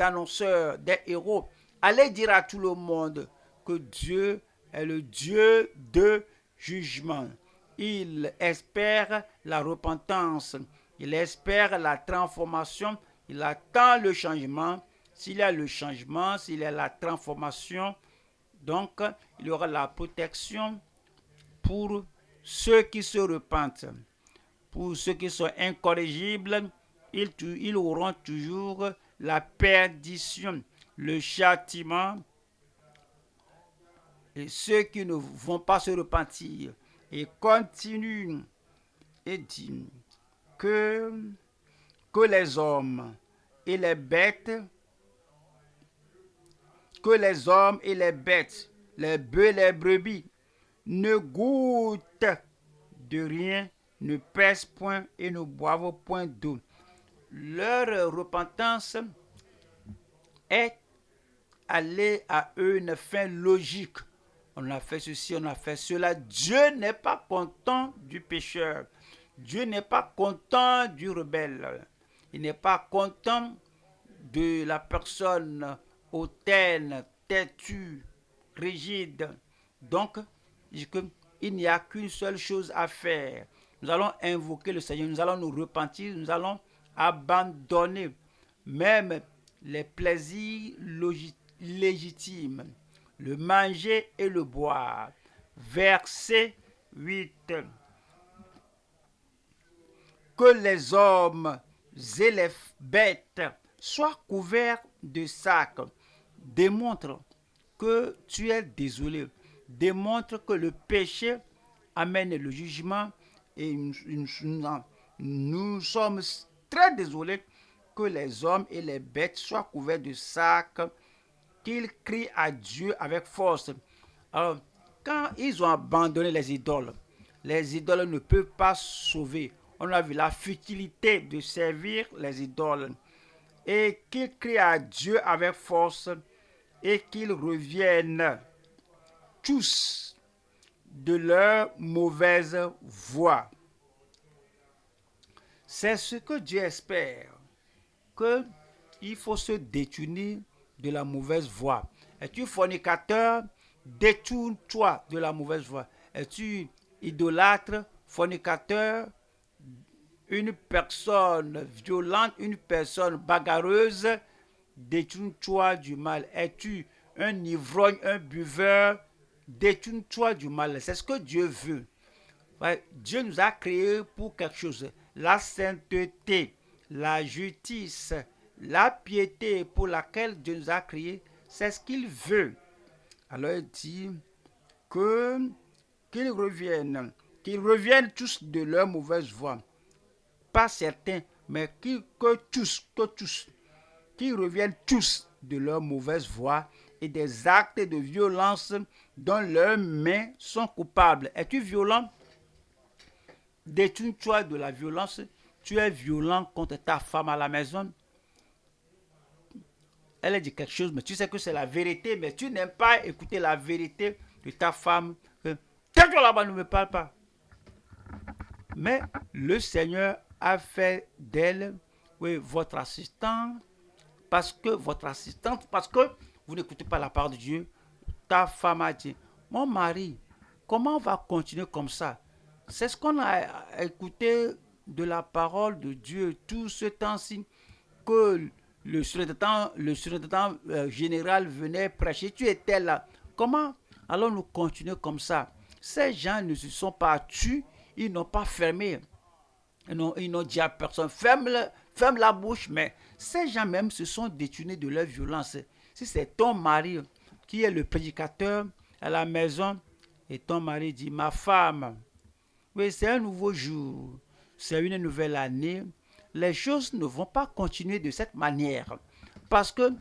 annonceurs, des héros. Allez dire à tout le monde que Dieu est le Dieu de jugement. Il espère la repentance, il espère la transformation, il attend le changement. S'il y a le changement, s'il y a la transformation, donc il y aura la protection pour ceux qui se repentent. Pour ceux qui sont incorrigibles, ils auront toujours la perdition, le châtiment. Et ceux qui ne vont pas se repentir et continuent et disent que les hommes et les bêtes, les bœufs et les brebis, ne goûtent de rien, ne pèsent point et ne boivent point d'eau. Leur repentance est allée à eux une fin logique. On a fait ceci, on a fait cela. Dieu n'est pas content du pécheur. Dieu n'est pas content du rebelle. Il n'est pas content de la personne hautaine, têtue, rigide. Donc, il n'y a qu'une seule chose à faire. Nous allons invoquer le Seigneur, nous allons nous repentir, nous allons abandonner même les plaisirs légitimes, le manger et le boire. Verset 8. que les hommes et les bêtes soient couverts de sacs, démontre que tu es désolé, démontre que le péché amène le jugement et nous sommes très désolés que les hommes et les bêtes soient couverts de sacs, qu'ils crient à Dieu avec force. Alors, quand ils ont abandonné les idoles ne peuvent pas sauver. On a vu la futilité de servir les idoles. Et qu'ils crient à Dieu avec force et qu'ils reviennent tous de leur mauvaise voie. C'est ce que Dieu espère, qu'il faut se détourner de la mauvaise voie. Es-tu fornicateur? Détourne-toi de la mauvaise voie. Es-tu idolâtre, fornicateur, une personne violente, une personne bagarreuse? Détourne-toi du mal. Es-tu un ivrogne, un buveur? Détourne-toi du mal. C'est ce que Dieu veut. Dieu nous a créés pour quelque chose. La sainteté, la justice, la piété pour laquelle Dieu nous a créés, c'est ce qu'il veut. Alors il dit qu'ils reviennent tous de leur mauvaise voie. Pas certains, mais que tous, qu'ils reviennent tous de leur mauvaise voie et des actes de violence dont leurs mains sont coupables. Es-tu violent? Détourne-toi de la violence. Tu es violent contre ta femme à la maison. Elle a dit quelque chose, mais tu sais que c'est la vérité, mais tu n'aimes pas écouter la vérité de ta femme. Tais-toi là-bas, ne me parle pas. Mais le Seigneur a fait d'elle, oui, votre assistante, parce que vous n'écoutez pas la parole de Dieu. Ta femme a dit, mon mari, comment on va continuer comme ça? C'est ce qu'on a écouté de la parole de Dieu tout ce temps-ci, que le surintendant général venait prêcher. Tu étais là. Comment allons-nous continuer comme ça? Ces gens ne se sont pas tus, ils n'ont pas fermé. Ils n'ont dit à personne, ferme la bouche, mais ces gens même se sont détournés de leur violence. Si c'est ton mari qui est le prédicateur à la maison, et ton mari dit, ma femme, oui, c'est un nouveau jour, c'est une nouvelle année, les choses ne vont pas continuer de cette manière. Parce que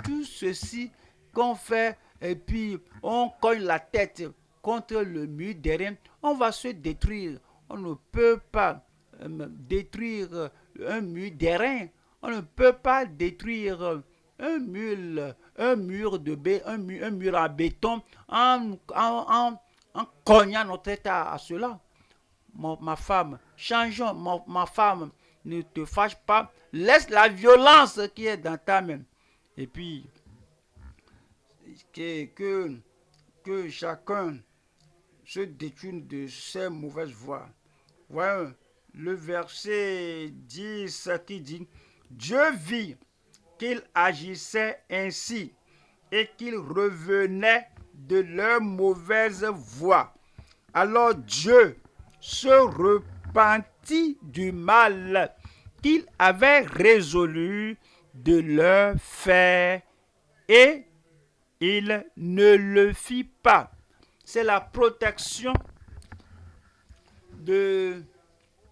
tout ceci qu'on fait, et puis on cogne la tête contre le mur derrière, on va se détruire. On ne peut pas détruire un mur d'airain. On ne peut pas détruire un mur en béton en cognant notre état à cela. Ma femme, changeons, ma femme, ne te fâche pas, laisse la violence qui est dans ta main. Et puis, que chacun se détourne de ses mauvaises voies. Voyons le verset 10 qui dit, Dieu vit qu'ils agissaient ainsi et qu'ils revenaient de leur mauvaise voie. Alors Dieu se repentit du mal qu'il avait résolu de leur faire et il ne le fit pas. C'est la protection de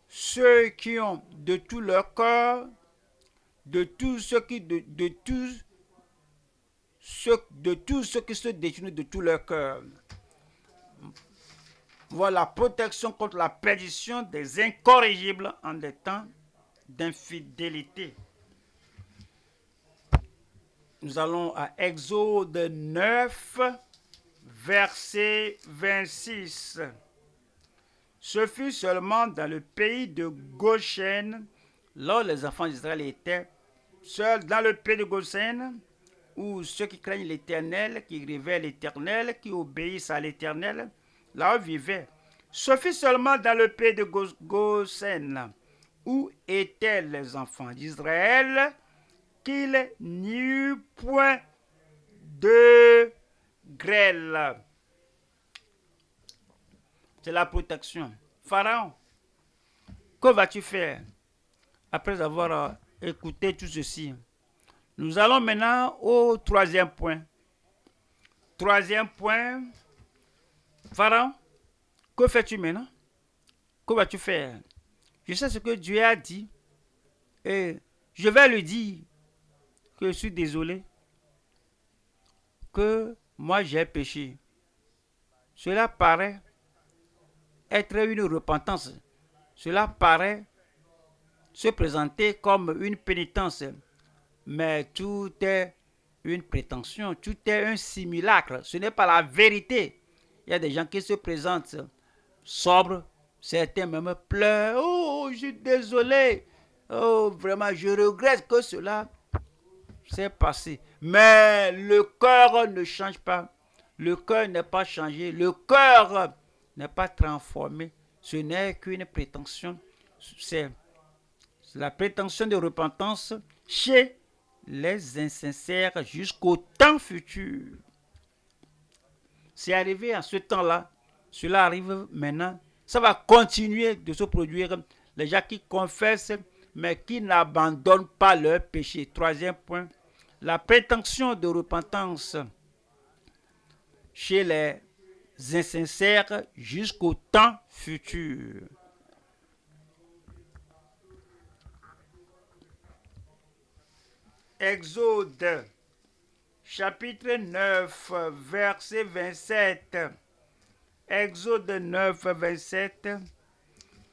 ceux qui ont de tout leur cœur, de tous ceux qui se détournent de tout leur cœur. Voilà la protection contre la perdition des incorrigibles en des temps d'infidélité. Nous allons à Exode 9, verset 26. Ce fut seulement dans le pays de Goshen, là où les enfants d'Israël étaient seuls dans le pays de Goshen, où ceux qui craignent l'Éternel, qui révèrent l'Éternel, qui obéissent à l'Éternel, là où vivaient. Ce fut seulement dans le pays de Goshen, où étaient les enfants d'Israël, qu'il n'y eut point de grêle. C'est la protection. Pharaon, que vas-tu faire? après avoir écouté tout ceci, nous allons maintenant au troisième point. Troisième point, Pharaon, que fais-tu maintenant? Que vas-tu faire? Je sais ce que Dieu a dit et je vais lui dire que je suis désolé, que moi j'ai péché. Cela paraît être une repentance. Cela paraît se présenter comme une pénitence. Mais tout est une prétention, tout est un simulacre. Ce n'est pas la vérité. Il y a des gens qui se présentent sobres, certains même pleurent. Oh, je suis désolé. Oh, vraiment, je regrette que cela s'est passé. Mais le cœur ne change pas. Le cœur n'est pas changé. Le cœur n'est pas transformé. Ce n'est qu'une prétention. C'est la prétention de repentance chez les insincères jusqu'au temps futur. C'est arrivé en ce temps-là. Cela arrive maintenant. Ça va continuer de se produire. Les gens qui confessent, mais qui n'abandonnent pas leur péché. Troisième point, la prétention de repentance chez les insincères jusqu'au temps futur. Exode, chapitre 9, verset 27. Exode 9, 27.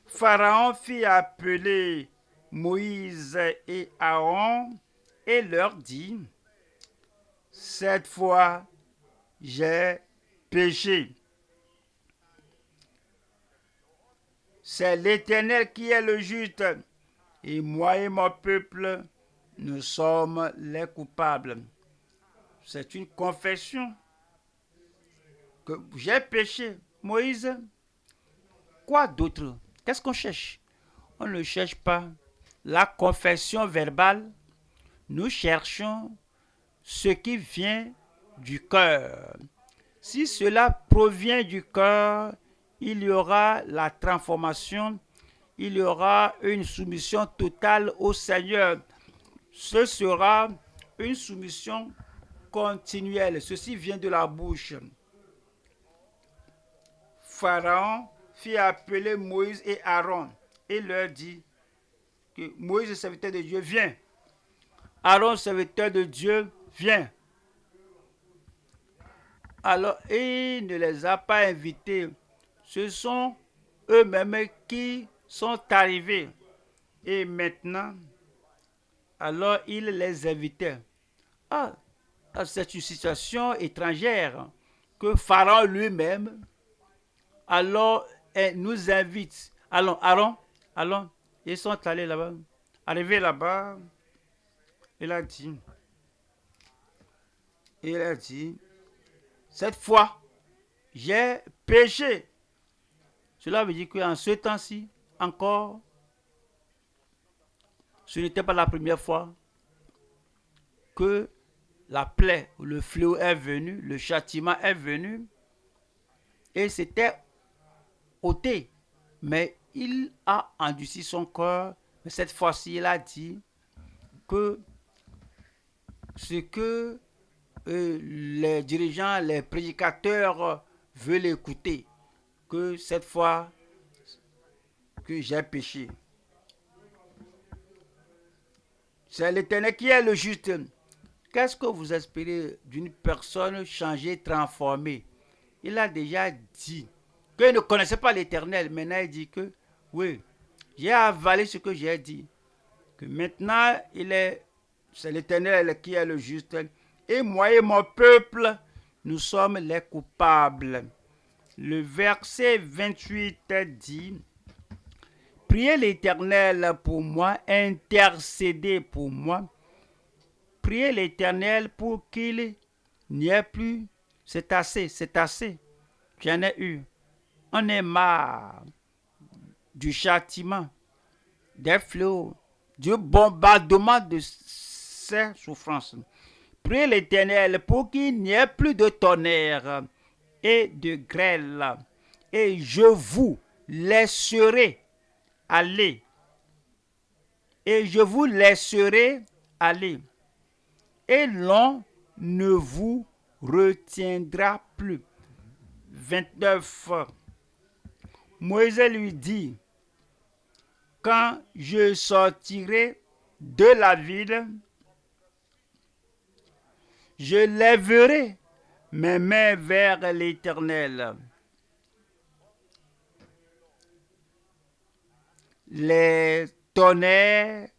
Pharaon fit appeler Moïse et Aaron et leur dit, cette fois, j'ai péché. C'est l'Éternel qui est le juste, et moi et mon peuple, nous sommes les coupables. C'est une confession que j'ai péché. Moïse, quoi d'autre? Qu'est-ce qu'on cherche? On ne cherche pas la confession verbale. Nous cherchons ce qui vient du cœur. Si cela provient du cœur, il y aura la transformation, il y aura une soumission totale au Seigneur. Ce sera une soumission continuelle. Ceci vient de la bouche. Pharaon fit appeler Moïse et Aaron et leur dit que Moïse, serviteur de Dieu, viens. Aaron, serviteur de Dieu, viens. Alors, il ne les a pas invités. Ce sont eux-mêmes qui sont arrivés. Et maintenant, alors il les invitait. Ah, c'est une situation étrangère que Pharaon lui-même, alors, nous invite. Allons, Aaron, allons. Ils sont allés là-bas. Arrivés là-bas, il a dit, cette fois, j'ai péché. Cela veut dire qu'en ce temps-ci, encore, ce n'était pas la première fois que la plaie, le fléau est venu, le châtiment est venu, et c'était ôté. Mais il a endurci son cœur. Mais cette fois-ci, il a dit que ce que les dirigeants, les prédicateurs veulent écouter, que cette fois, que j'ai péché. C'est l'Éternel qui est le juste. Qu'est-ce que vous espérez d'une personne changée, transformée? Il a déjà dit qu'il ne connaissait pas l'Éternel. Maintenant, il dit que, oui, j'ai avalé ce que j'ai dit. Que maintenant, c'est l'Éternel qui est le juste. Et moi et mon peuple, nous sommes les coupables. Le verset 28 dit, priez l'Éternel pour moi, intercédez pour moi. Priez l'Éternel pour qu'il n'y ait plus. C'est assez, c'est assez. J'en ai eu. On est marre du châtiment, des fléaux, du bombardement de ces souffrances. Priez l'Éternel pour qu'il n'y ait plus de tonnerre et de grêle. Et je vous laisserai aller et je vous laisserai aller, et l'on ne vous retiendra plus. 29. Moïse lui dit, quand je sortirai de la ville, je lèverai mes mains vers l'Éternel. Les tonnerres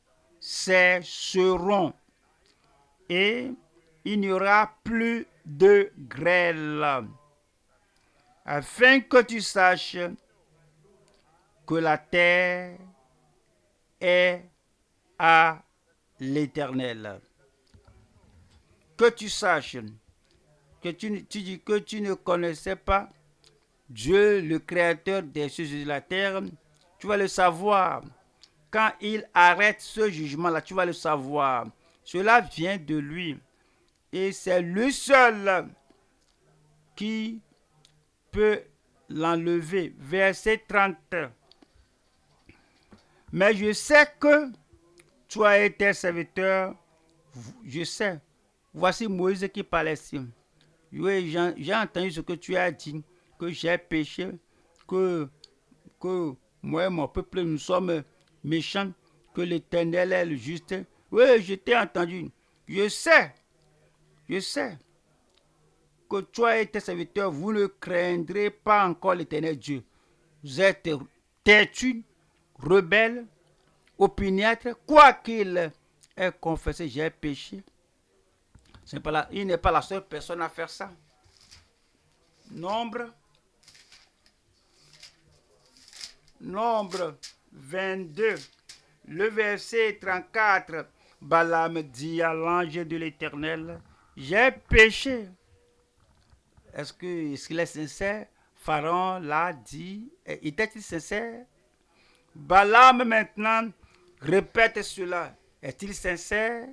cesseront et il n'y aura plus de grêle, afin que tu saches que la terre est à l'Éternel. Que tu saches que tu dis que tu ne connaissais pas Dieu, le créateur des cieux et de la terre. Tu vas le savoir. Quand il arrête ce jugement-là, tu vas le savoir. Cela vient de lui. Et c'est lui seul qui peut l'enlever. Verset 30. Mais je sais que toi et tes serviteurs, je sais. Voici Moïse qui parlait ici. Oui, j'ai entendu ce que tu as dit, que j'ai péché, que moi et mon peuple, nous sommes méchants, que l'Éternel est le juste. Oui, je t'ai entendu. Je sais que toi et tes serviteurs, vous ne craindrez pas encore l'Éternel Dieu. Vous êtes têtus, rebelles, opiniâtres, quoi qu'il ait confessé, j'ai péché. Il n'est pas la seule personne à faire ça. Nombre 22, le verset 34, Balaam dit à l'ange de l'Éternel, j'ai péché. Est-ce qu'il est sincère? Pharaon l'a dit. Était-il sincère? Balaam maintenant répète cela. Est-il sincère?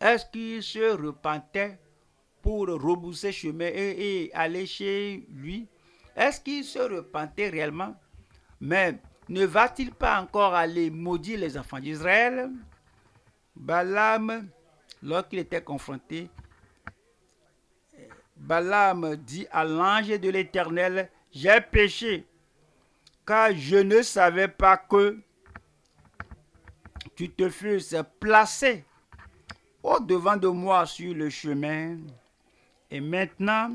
Est-ce qu'il se repentait pour rebousser chemin et aller chez lui? Est-ce qu'il se repentait réellement? Mais ne va-t-il pas encore aller maudire les enfants d'Israël? Balaam, lorsqu'il était confronté, Balaam dit à l'ange de l'Éternel, j'ai péché, car je ne savais pas que tu te fusses placé au-devant de moi sur le chemin. Et maintenant,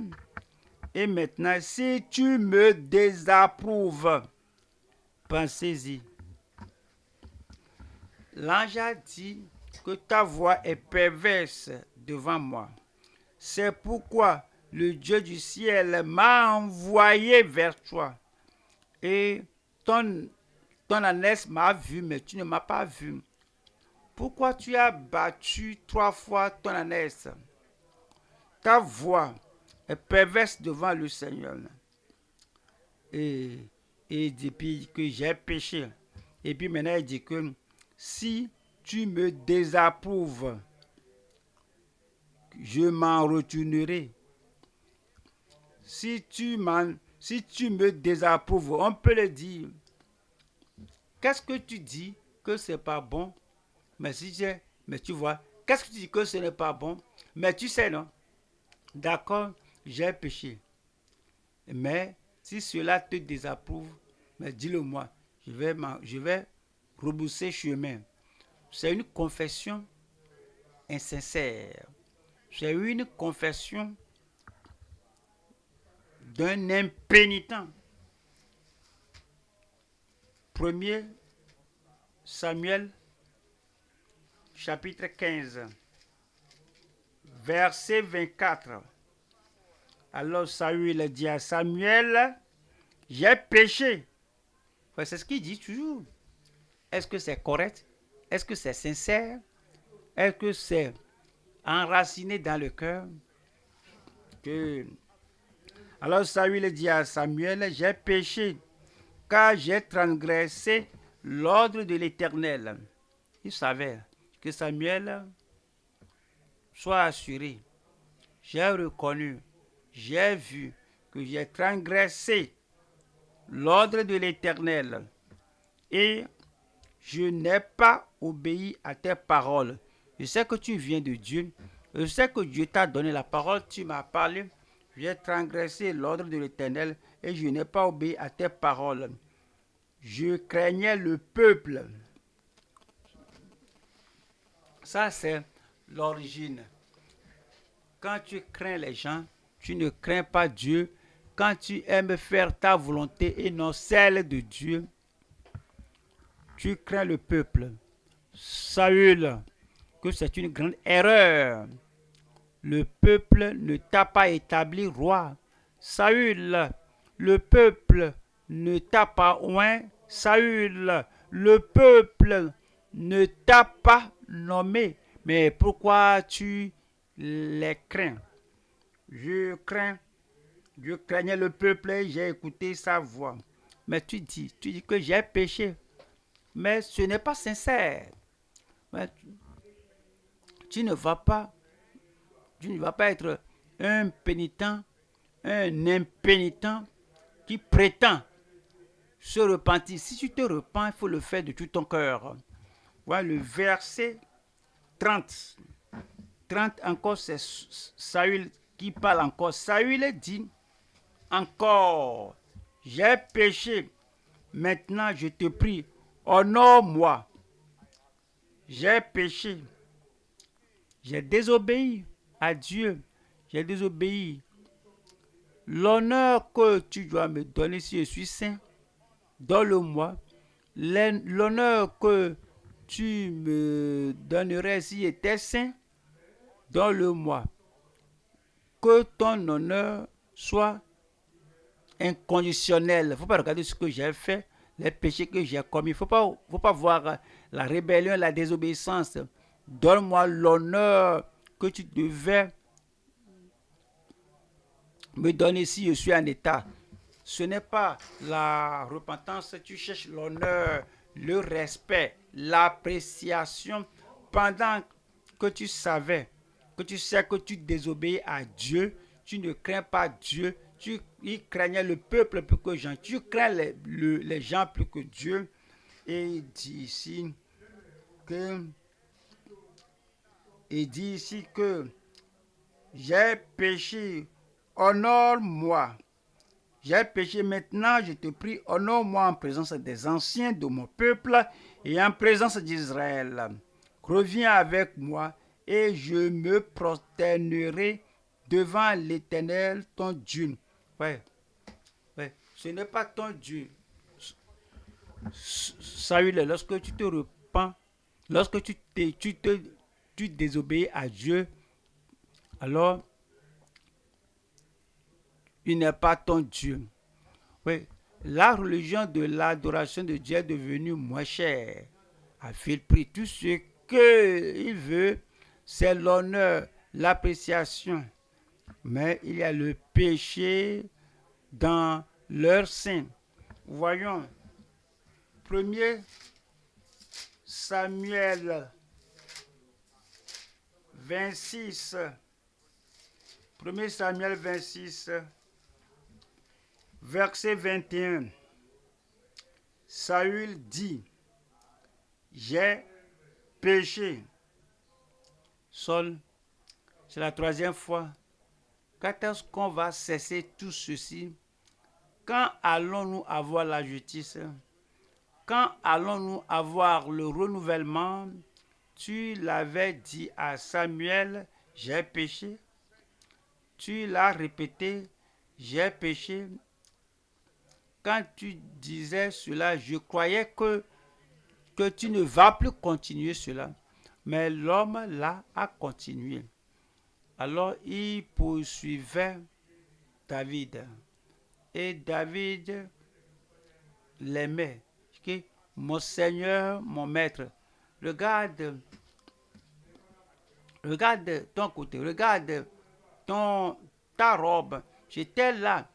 si tu me désapprouves, pensez-y. L'ange a dit que ta voix est perverse devant moi. C'est pourquoi le Dieu du ciel m'a envoyé vers toi. Et ton ânesse m'a vu, mais tu ne m'as pas vu. Pourquoi tu as battu 3 fois ton ânesse? Ta voix est perverse devant le Seigneur. Et depuis que j'ai péché. Et puis maintenant, il dit que si tu me désapprouves, je m'en retournerai. Si tu me désapprouves, on peut le dire. Qu'est-ce que tu dis que c'est pas bon? Mais tu vois, qu'est-ce que tu dis que ce n'est pas bon? Mais tu sais, non? D'accord, j'ai péché. Mais si cela te désapprouve, mais dis-le moi. Je vais rebousser chemin. C'est une confession insincère. C'est une confession d'un impénitent. 1 Samuel, chapitre 15, verset 24. Alors Saül dit à Samuel, j'ai péché. C'est ce qu'il dit toujours. Est-ce que c'est correct? Est-ce que c'est sincère? Est-ce que c'est enraciné dans le cœur? Alors Saül dit à Samuel, j'ai péché, car j'ai transgressé l'ordre de l'Éternel. Il savait que Samuel soit assuré. J'ai reconnu, j'ai vu que j'ai transgressé l'ordre de l'Éternel et je n'ai pas obéi à tes paroles. Je sais que tu viens de Dieu. Je sais que Dieu t'a donné la parole, tu m'as parlé. J'ai transgressé l'ordre de l'Éternel et je n'ai pas obéi à tes paroles. Je craignais le peuple. Ça, c'est l'origine. Quand tu crains les gens, tu ne crains pas Dieu. Quand tu aimes faire ta volonté et non celle de Dieu, tu crains le peuple. Saül, que c'est une grande erreur. Le peuple ne t'a pas établi roi. Saül, le peuple ne t'a pas oint. Saül, le peuple ne t'a pas nommé. Mais pourquoi tu les crains? Je craignais le peuple et j'ai écouté sa voix. Mais tu dis que j'ai péché. Mais ce n'est pas sincère. Mais tu ne vas pas être un pénitent, un impénitent qui prétend se repentir. Si tu te repens, il faut le faire de tout ton cœur. Voilà le verset 30. 30 encore, c'est Saül qui parle encore. Saül dit encore, j'ai péché. Maintenant, je te prie, honore-moi. J'ai péché. J'ai désobéi à Dieu. J'ai désobéi. L'honneur que tu dois me donner si je suis saint, donne-le-moi. L'honneur que tu me donnerais si j'étais saint, donne-le-moi. Que ton honneur soit inconditionnel. Il ne faut pas regarder ce que j'ai fait, les péchés que j'ai commis. Il ne faut pas voir la rébellion, la désobéissance. Donne-moi l'honneur que tu devais me donner si je suis en état. Ce n'est pas la repentance, tu cherches l'honneur, le respect, l'appréciation pendant que tu sais que tu désobéis à Dieu, tu ne crains pas Dieu, il craignait le peuple plus que Jean, tu crains les gens plus que Dieu. Et il dit ici que j'ai péché, honore-moi. J'ai péché, maintenant je te prie, honore-moi en présence des anciens de mon peuple et en présence d'Israël. Reviens avec moi et je me prosternerai devant l'Éternel, ton Dieu. Ouais. Ce n'est pas ton Dieu. Saül, lorsque tu te repens, lorsque tu désobéis à Dieu, alors il n'est pas ton Dieu. Oui, la religion de l'adoration de Dieu est devenue moins chère, à vil prix. Tout ce qu'il veut, c'est l'honneur, l'appréciation. Mais il y a le péché dans leur sein. Voyons, 1 Samuel 26. 1 Samuel 26. Verset 21, Saül dit, j'ai péché. Saul, c'est la troisième fois. Quand est-ce qu'on va cesser tout ceci? Quand allons-nous avoir la justice? Quand allons-nous avoir le renouvellement? Tu l'avais dit à Samuel, j'ai péché. Tu l'as répété, j'ai péché. Quand tu disais cela, je croyais que tu ne vas plus continuer cela. Mais l'homme là a continué. Alors il poursuivait David. Et David l'aimait. Mon Seigneur, mon Maître, regarde ton côté, regarde ta robe. J'étais là.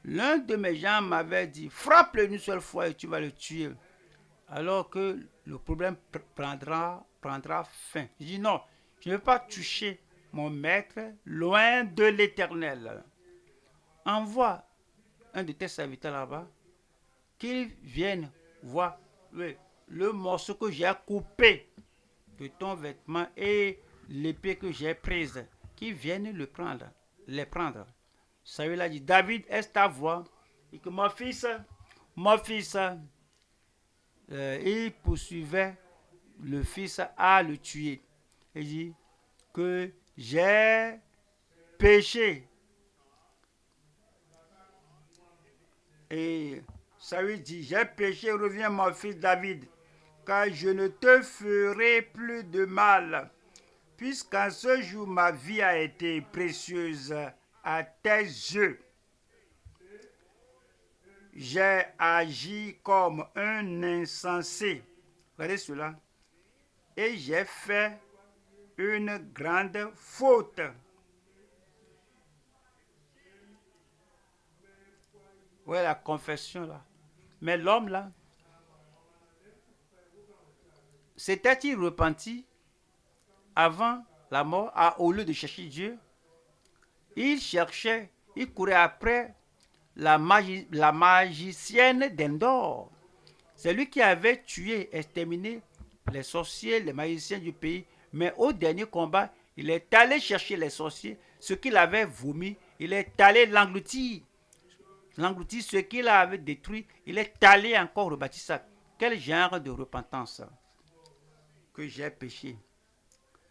L'un de mes gens m'avait dit, frappe-le une seule fois et tu vas le tuer. Alors que le problème prendra fin. Je dis non, je ne veux pas toucher mon maître loin de l'Éternel. Envoie un de tes serviteurs là-bas, qu'il vienne voir. Oui. le morceau que j'ai coupé de ton vêtement et l'épée que j'ai prise, qui viennent les prendre. Saül a dit, David, est-ce ta voix? Et que mon fils, il poursuivait le fils à le tuer. Il dit que j'ai péché. Et Saül dit, j'ai péché, reviens mon fils David, car je ne te ferai plus de mal, puisqu'en ce jour ma vie a été précieuse à tes yeux. J'ai agi comme un insensé. Regardez cela. Et j'ai fait une grande faute. Ouais, la confession là. Mais l'homme là, s'était-il repenti avant la mort, au lieu de chercher Dieu? Il cherchait, il courait après la magicienne d'Endor. C'est lui qui avait tué, exterminé les sorciers, les magiciens du pays. Mais au dernier combat, il est allé chercher les sorciers, ce qu'il avait vomi, il est allé l'engloutir. L'engloutir, ce qu'il avait détruit, il est allé encore rebâtir ça. Quel genre de repentance? Que j'ai péché.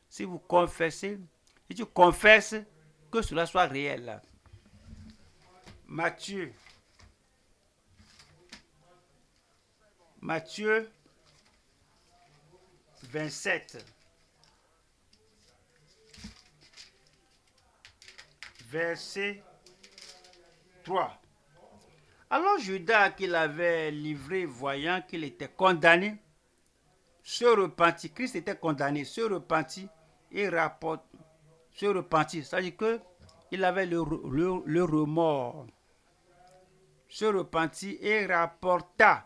Si vous confessez, si tu confesses, que cela soit réel. Matthieu 27, verset 3. Alors Judas, qu'il avait livré, voyant qu'il était condamné, se repentit. Christ était condamné, se repentit et se repentit. C'est-à-dire qu'il avait le remords. Se repentit et rapporta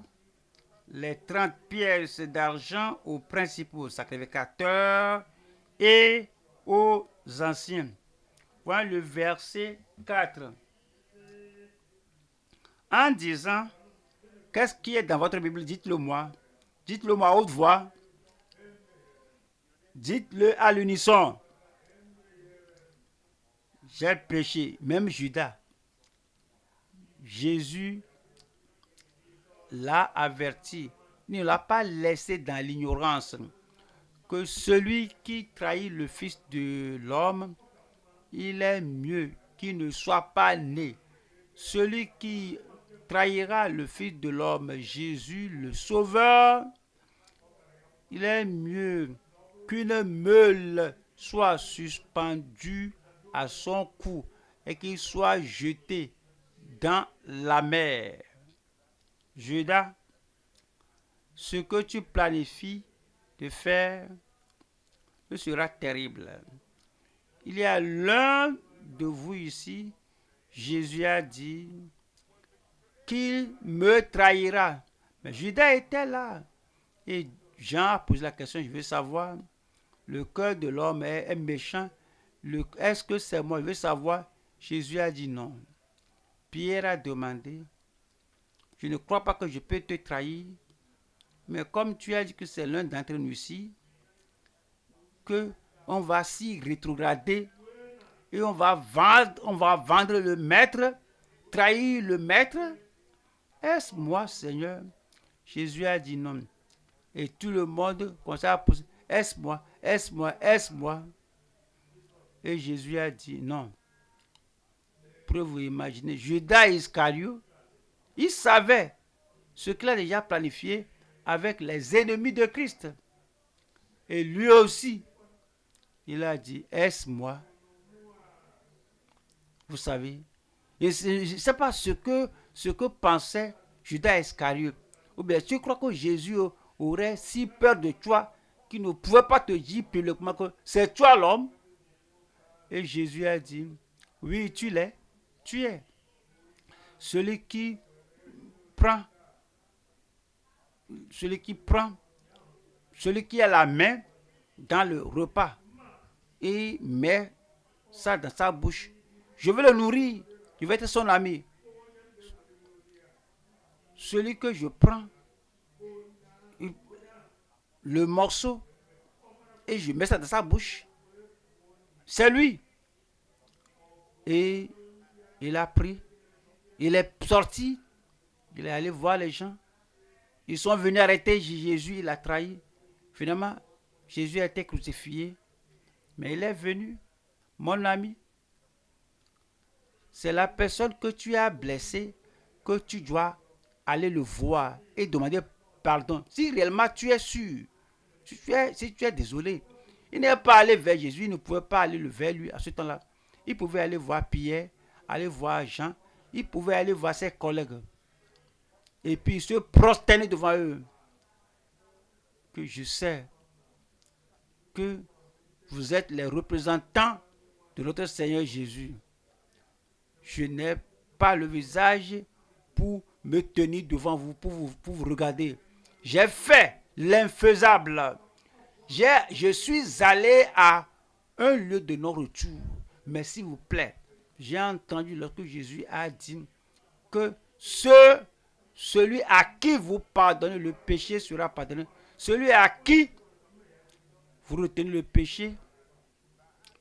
les 30 pièces d'argent aux principaux sacrificateurs et aux anciens. Voilà le verset 4. En disant, qu'est-ce qui est dans votre Bible? Dites-le moi. Dites-le moi à haute voix. Dites-le à l'unisson. J'ai péché, même Judas. Jésus l'a averti. Il ne l'a pas laissé dans l'ignorance. Que celui qui trahit le Fils de l'homme, il est mieux qu'il ne soit pas né. Celui qui trahira le Fils de l'homme, Jésus le Sauveur, il est mieux qu'une meule soit suspendue à son cou et qu'il soit jeté dans la mer. Judas, ce que tu planifies de faire ce sera terrible. Il y a l'un de vous ici, Jésus a dit qu'il me trahira. Mais Judas était là. Et Jean a posé la question, je veux savoir, le cœur de l'homme est méchant. Est-ce que c'est moi? Je veux savoir. Jésus a dit non. Pierre a demandé, je ne crois pas que je peux te trahir, mais comme tu as dit que c'est l'un d'entre nous ici, qu'on va s'y rétrograder et on va vendre le maître, trahir le maître. Est-ce moi, Seigneur? Jésus a dit non. Et tout le monde commence à poser, est-ce moi? Est-ce moi? Est-ce moi? Et Jésus a dit non. Pour vous imaginer, Judas Iscariot, il savait ce qu'il a déjà planifié avec les ennemis de Christ. Et lui aussi, il a dit, est-ce moi? Vous savez, et je ne sais pas ce que pensait Judas Iscariot. Ou bien tu crois que Jésus aurait si peur de toi qu'il ne pouvait pas te dire publiquement que c'est toi l'homme? Et Jésus a dit, oui, tu l'es, tu es. Celui qui prend, celui qui a la main dans le repas et met ça dans sa bouche. Je vais le nourrir, je vais être son ami. Celui que je prends le morceau et je mets ça dans sa bouche. C'est lui. Et il a pris, il est sorti, il est allé voir les gens. Ils sont venus arrêter Jésus, il a trahi. Finalement, Jésus a été crucifié. Mais il est venu, mon ami. C'est la personne que tu as blessée que tu dois aller le voir et demander pardon. Si réellement tu es sûr, si tu es désolé, il n'est pas allé vers Jésus, il ne pouvait pas aller vers lui à ce temps-là. Il pouvait aller voir Pierre, aller voir Jean, il pouvait aller voir ses collègues. Et puis se prosterner devant eux. Que je sais que vous êtes les représentants de notre Seigneur Jésus. Je n'ai pas le visage pour me tenir devant vous, pour vous regarder. J'ai fait l'infaisable. Je suis allé à un lieu de non-retour. Mais s'il vous plaît, j'ai entendu lorsque Jésus a dit que celui à qui vous pardonnez le péché sera pardonné. Celui à qui vous retenez le péché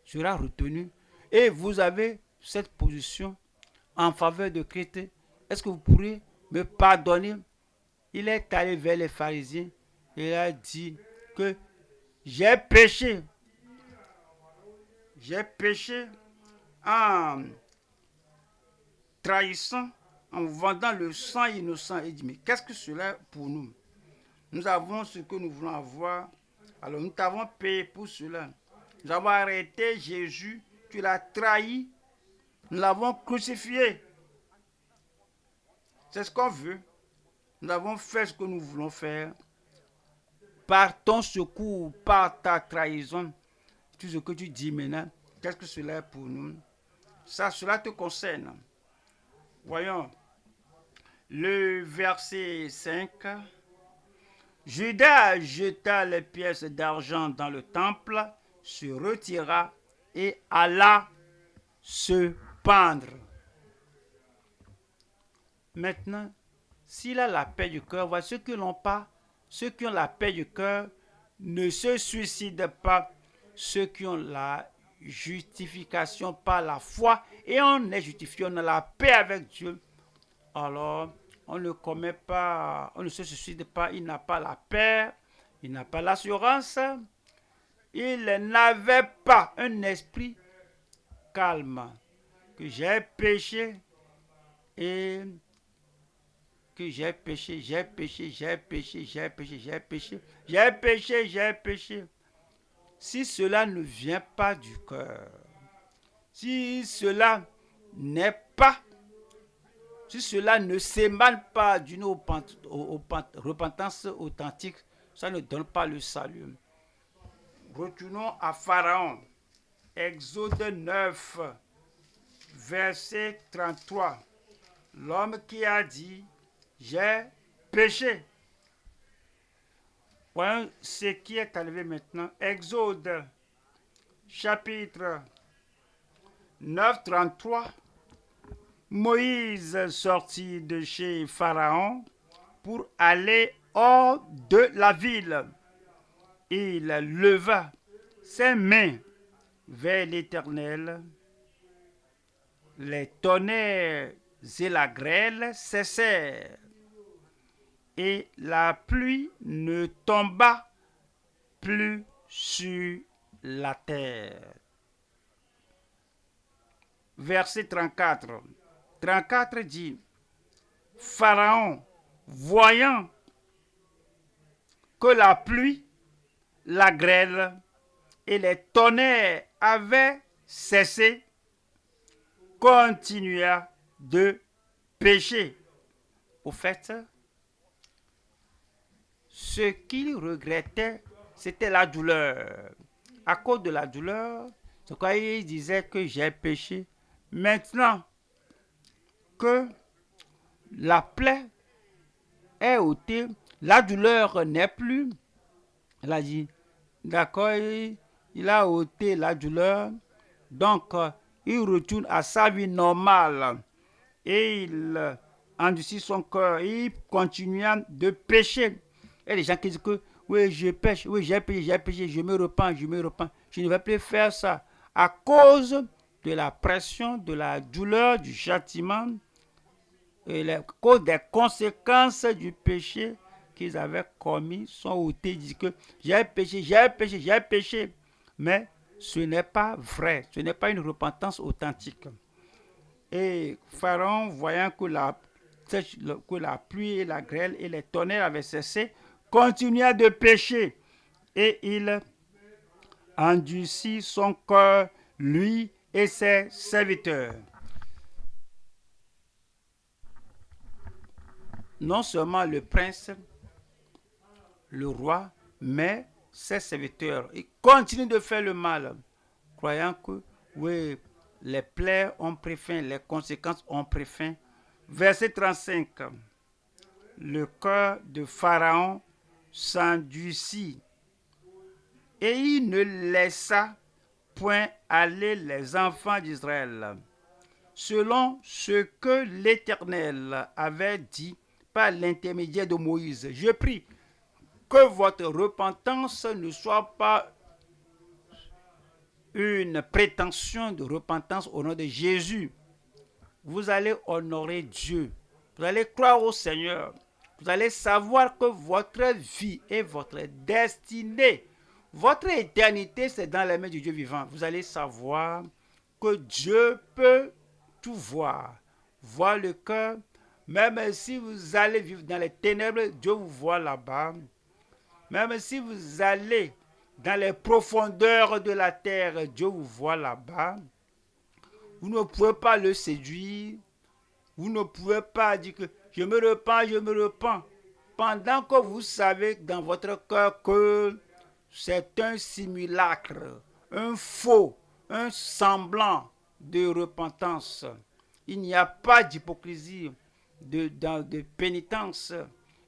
sera retenu. Et vous avez cette position en faveur de Christ. Est-ce que vous pourrez me pardonner? Il est allé vers les pharisiens et il a dit que j'ai péché. J'ai péché en trahissant, en vendant le sang innocent. Il dit, mais qu'est-ce que cela est pour nous? Nous avons ce que nous voulons avoir. Alors nous t'avons payé pour cela. Nous avons arrêté Jésus. Tu l'as trahi. Nous l'avons crucifié. C'est ce qu'on veut. Nous avons fait ce que nous voulons faire. Par ton secours, par ta trahison, tout ce que tu dis maintenant, qu'est-ce que cela est pour nous? Ça, cela te concerne. Voyons, le verset 5. Judas jeta les pièces d'argent dans le temple, se retira et alla se pendre. Maintenant, s'il a la paix du cœur, voilà, ceux qui n'ont pas, ceux qui ont la paix du cœur ne se suicident pas. Ceux qui ont la justification par la foi et on est justifié, on a la paix avec Dieu. Alors, on ne commet pas, on ne se suicide pas, il n'a pas la paix, il n'a pas l'assurance, il n'avait pas un esprit calme, que j'ai péché et que j'ai péché. Si cela ne vient pas du cœur, si cela n'est pas, si cela ne s'émane pas d'une repentance authentique, ça ne donne pas le salut. Retournons à Pharaon. Exode 9, verset 33. L'homme qui a dit, j'ai péché. Voyons ce qui est arrivé maintenant. Exode, chapitre 9, 33. Moïse sortit de chez Pharaon pour aller hors de la ville. Il leva ses mains vers l'Éternel. Les tonnerres et la grêle cessèrent. Et la pluie ne tomba plus sur la terre. Verset 34. 34 dit, Pharaon, voyant que la pluie, la grêle et les tonnerres avaient cessé, continua de pécher. Au fait, ce qu'il regrettait, c'était la douleur. À cause de la douleur, c'est pourquoi il disait que j'ai péché. Maintenant que la plaie est ôtée, la douleur n'est plus. Il a dit, d'accord, il a ôté la douleur, donc il retourne à sa vie normale et il endurcit son cœur, il continue de pécher. Il y a des gens qui disent que oui, je pêche, oui, j'ai péché, je me repens, je me repens. Je ne vais plus faire ça. À cause de la pression, de la douleur, du châtiment, et à cause des conséquences du péché qu'ils avaient commis, sont ôtés, disent que j'ai péché, j'ai péché, j'ai péché. Mais ce n'est pas vrai, ce n'est pas une repentance authentique. Et Pharaon, voyant que la pluie et la grêle et les tonnerres avaient cessé, continua de pécher. Et il endurcit son cœur, lui et ses serviteurs. Non seulement le prince, le roi, mais ses serviteurs. Ils continuent de faire le mal, croyant que, oui, les plaies ont pris fin, les conséquences ont pris fin. Verset 35. Le cœur de Pharaon s'endurcit et il ne laissa point aller les enfants d'Israël, selon ce que l'Éternel avait dit par l'intermédiaire de Moïse. Je prie que votre repentance ne soit pas une prétention de repentance au nom de Jésus. Vous allez honorer Dieu. Vous allez croire au Seigneur. Vous allez savoir que votre vie et votre destinée, votre éternité, c'est dans les mains du Dieu vivant. Vous allez savoir que Dieu peut tout voir. Voir le cœur. Même si vous allez vivre dans les ténèbres, Dieu vous voit là-bas. Même si vous allez dans les profondeurs de la terre, Dieu vous voit là-bas. Vous ne pouvez pas le séduire. Vous ne pouvez pas dire que je me repens. Pendant que vous savez dans votre cœur que c'est un simulacre, un faux, un semblant de repentance. Il n'y a pas d'hypocrisie, de pénitence.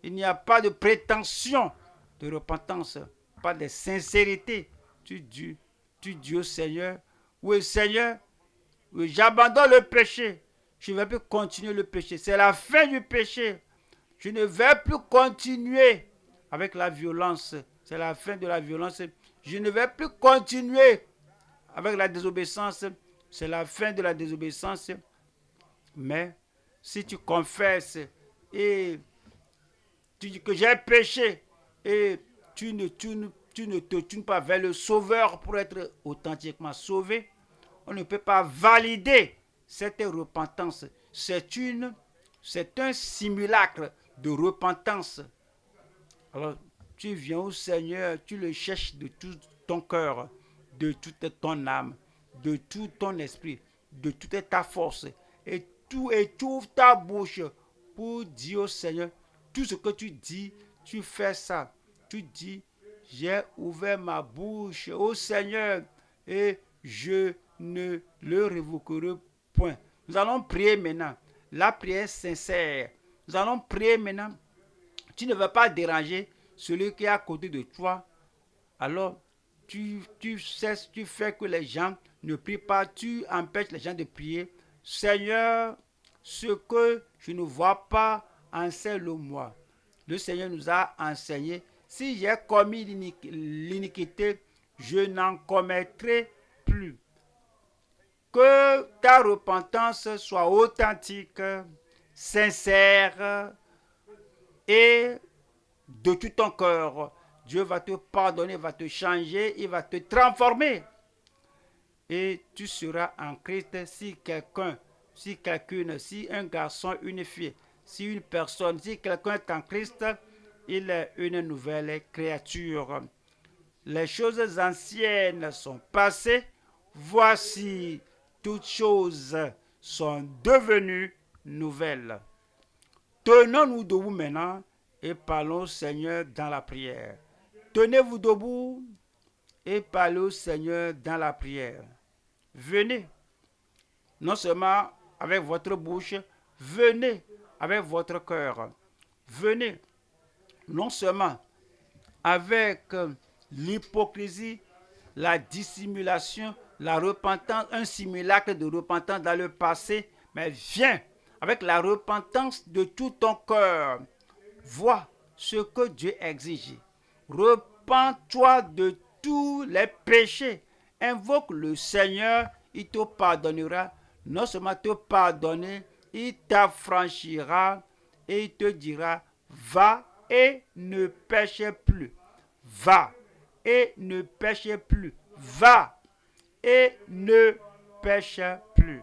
Il n'y a pas de prétention de repentance, pas de sincérité. Tu dis au Seigneur, oui Seigneur, oui, j'abandonne le péché. Je ne vais plus continuer le péché. C'est la fin du péché. Je ne vais plus continuer avec la violence. C'est la fin de la violence. Je ne vais plus continuer avec la désobéissance. C'est la fin de la désobéissance. Mais si tu confesses et tu dis que j'ai péché et tu ne te tournes pas vers le Sauveur pour être authentiquement sauvé, on ne peut pas valider cette repentance. C'est un simulacre de repentance. Alors, tu viens au Seigneur, tu le cherches de tout ton cœur, de toute ton âme, de tout ton esprit, de toute ta force. Et tu ouvres ta bouche pour dire au Seigneur, tout ce que tu dis, tu fais ça. Tu dis, j'ai ouvert ma bouche au Seigneur et je ne le révoquerai point. Nous allons prier maintenant. La prière sincère. Nous allons prier maintenant. Tu ne vas pas déranger celui qui est à côté de toi. Alors, tu fais que les gens ne prient pas. Tu empêches les gens de prier. Seigneur, ce que je ne vois pas, enseigne-le-moi. Le Seigneur nous a enseigné. Si j'ai commis l'iniquité, je n'en commettrai plus. Que ta repentance soit authentique, sincère et de tout ton cœur. Dieu va te pardonner, va te changer, il va te transformer. Et tu seras en Christ. Si quelqu'un, si quelqu'une, si un garçon, une fille, si une personne, si quelqu'un est en Christ, il est une nouvelle créature. Les choses anciennes sont passées. Voici, toutes choses sont devenues nouvelles. Tenons-nous debout maintenant et parlons au Seigneur dans la prière. Tenez-vous debout et parlez au Seigneur dans la prière. Venez, non seulement avec votre bouche, venez avec votre cœur. Venez, non seulement avec l'hypocrisie, la dissimulation, la repentance, un simulacre de repentance dans le passé, mais viens avec la repentance de tout ton cœur. Vois ce que Dieu exige. Repends-toi de tous les péchés. Invoque le Seigneur, il te pardonnera. Non seulement te pardonner, il t'affranchira et il te dira, va et ne péche plus. Va et ne péche plus. Va et ne péche plus.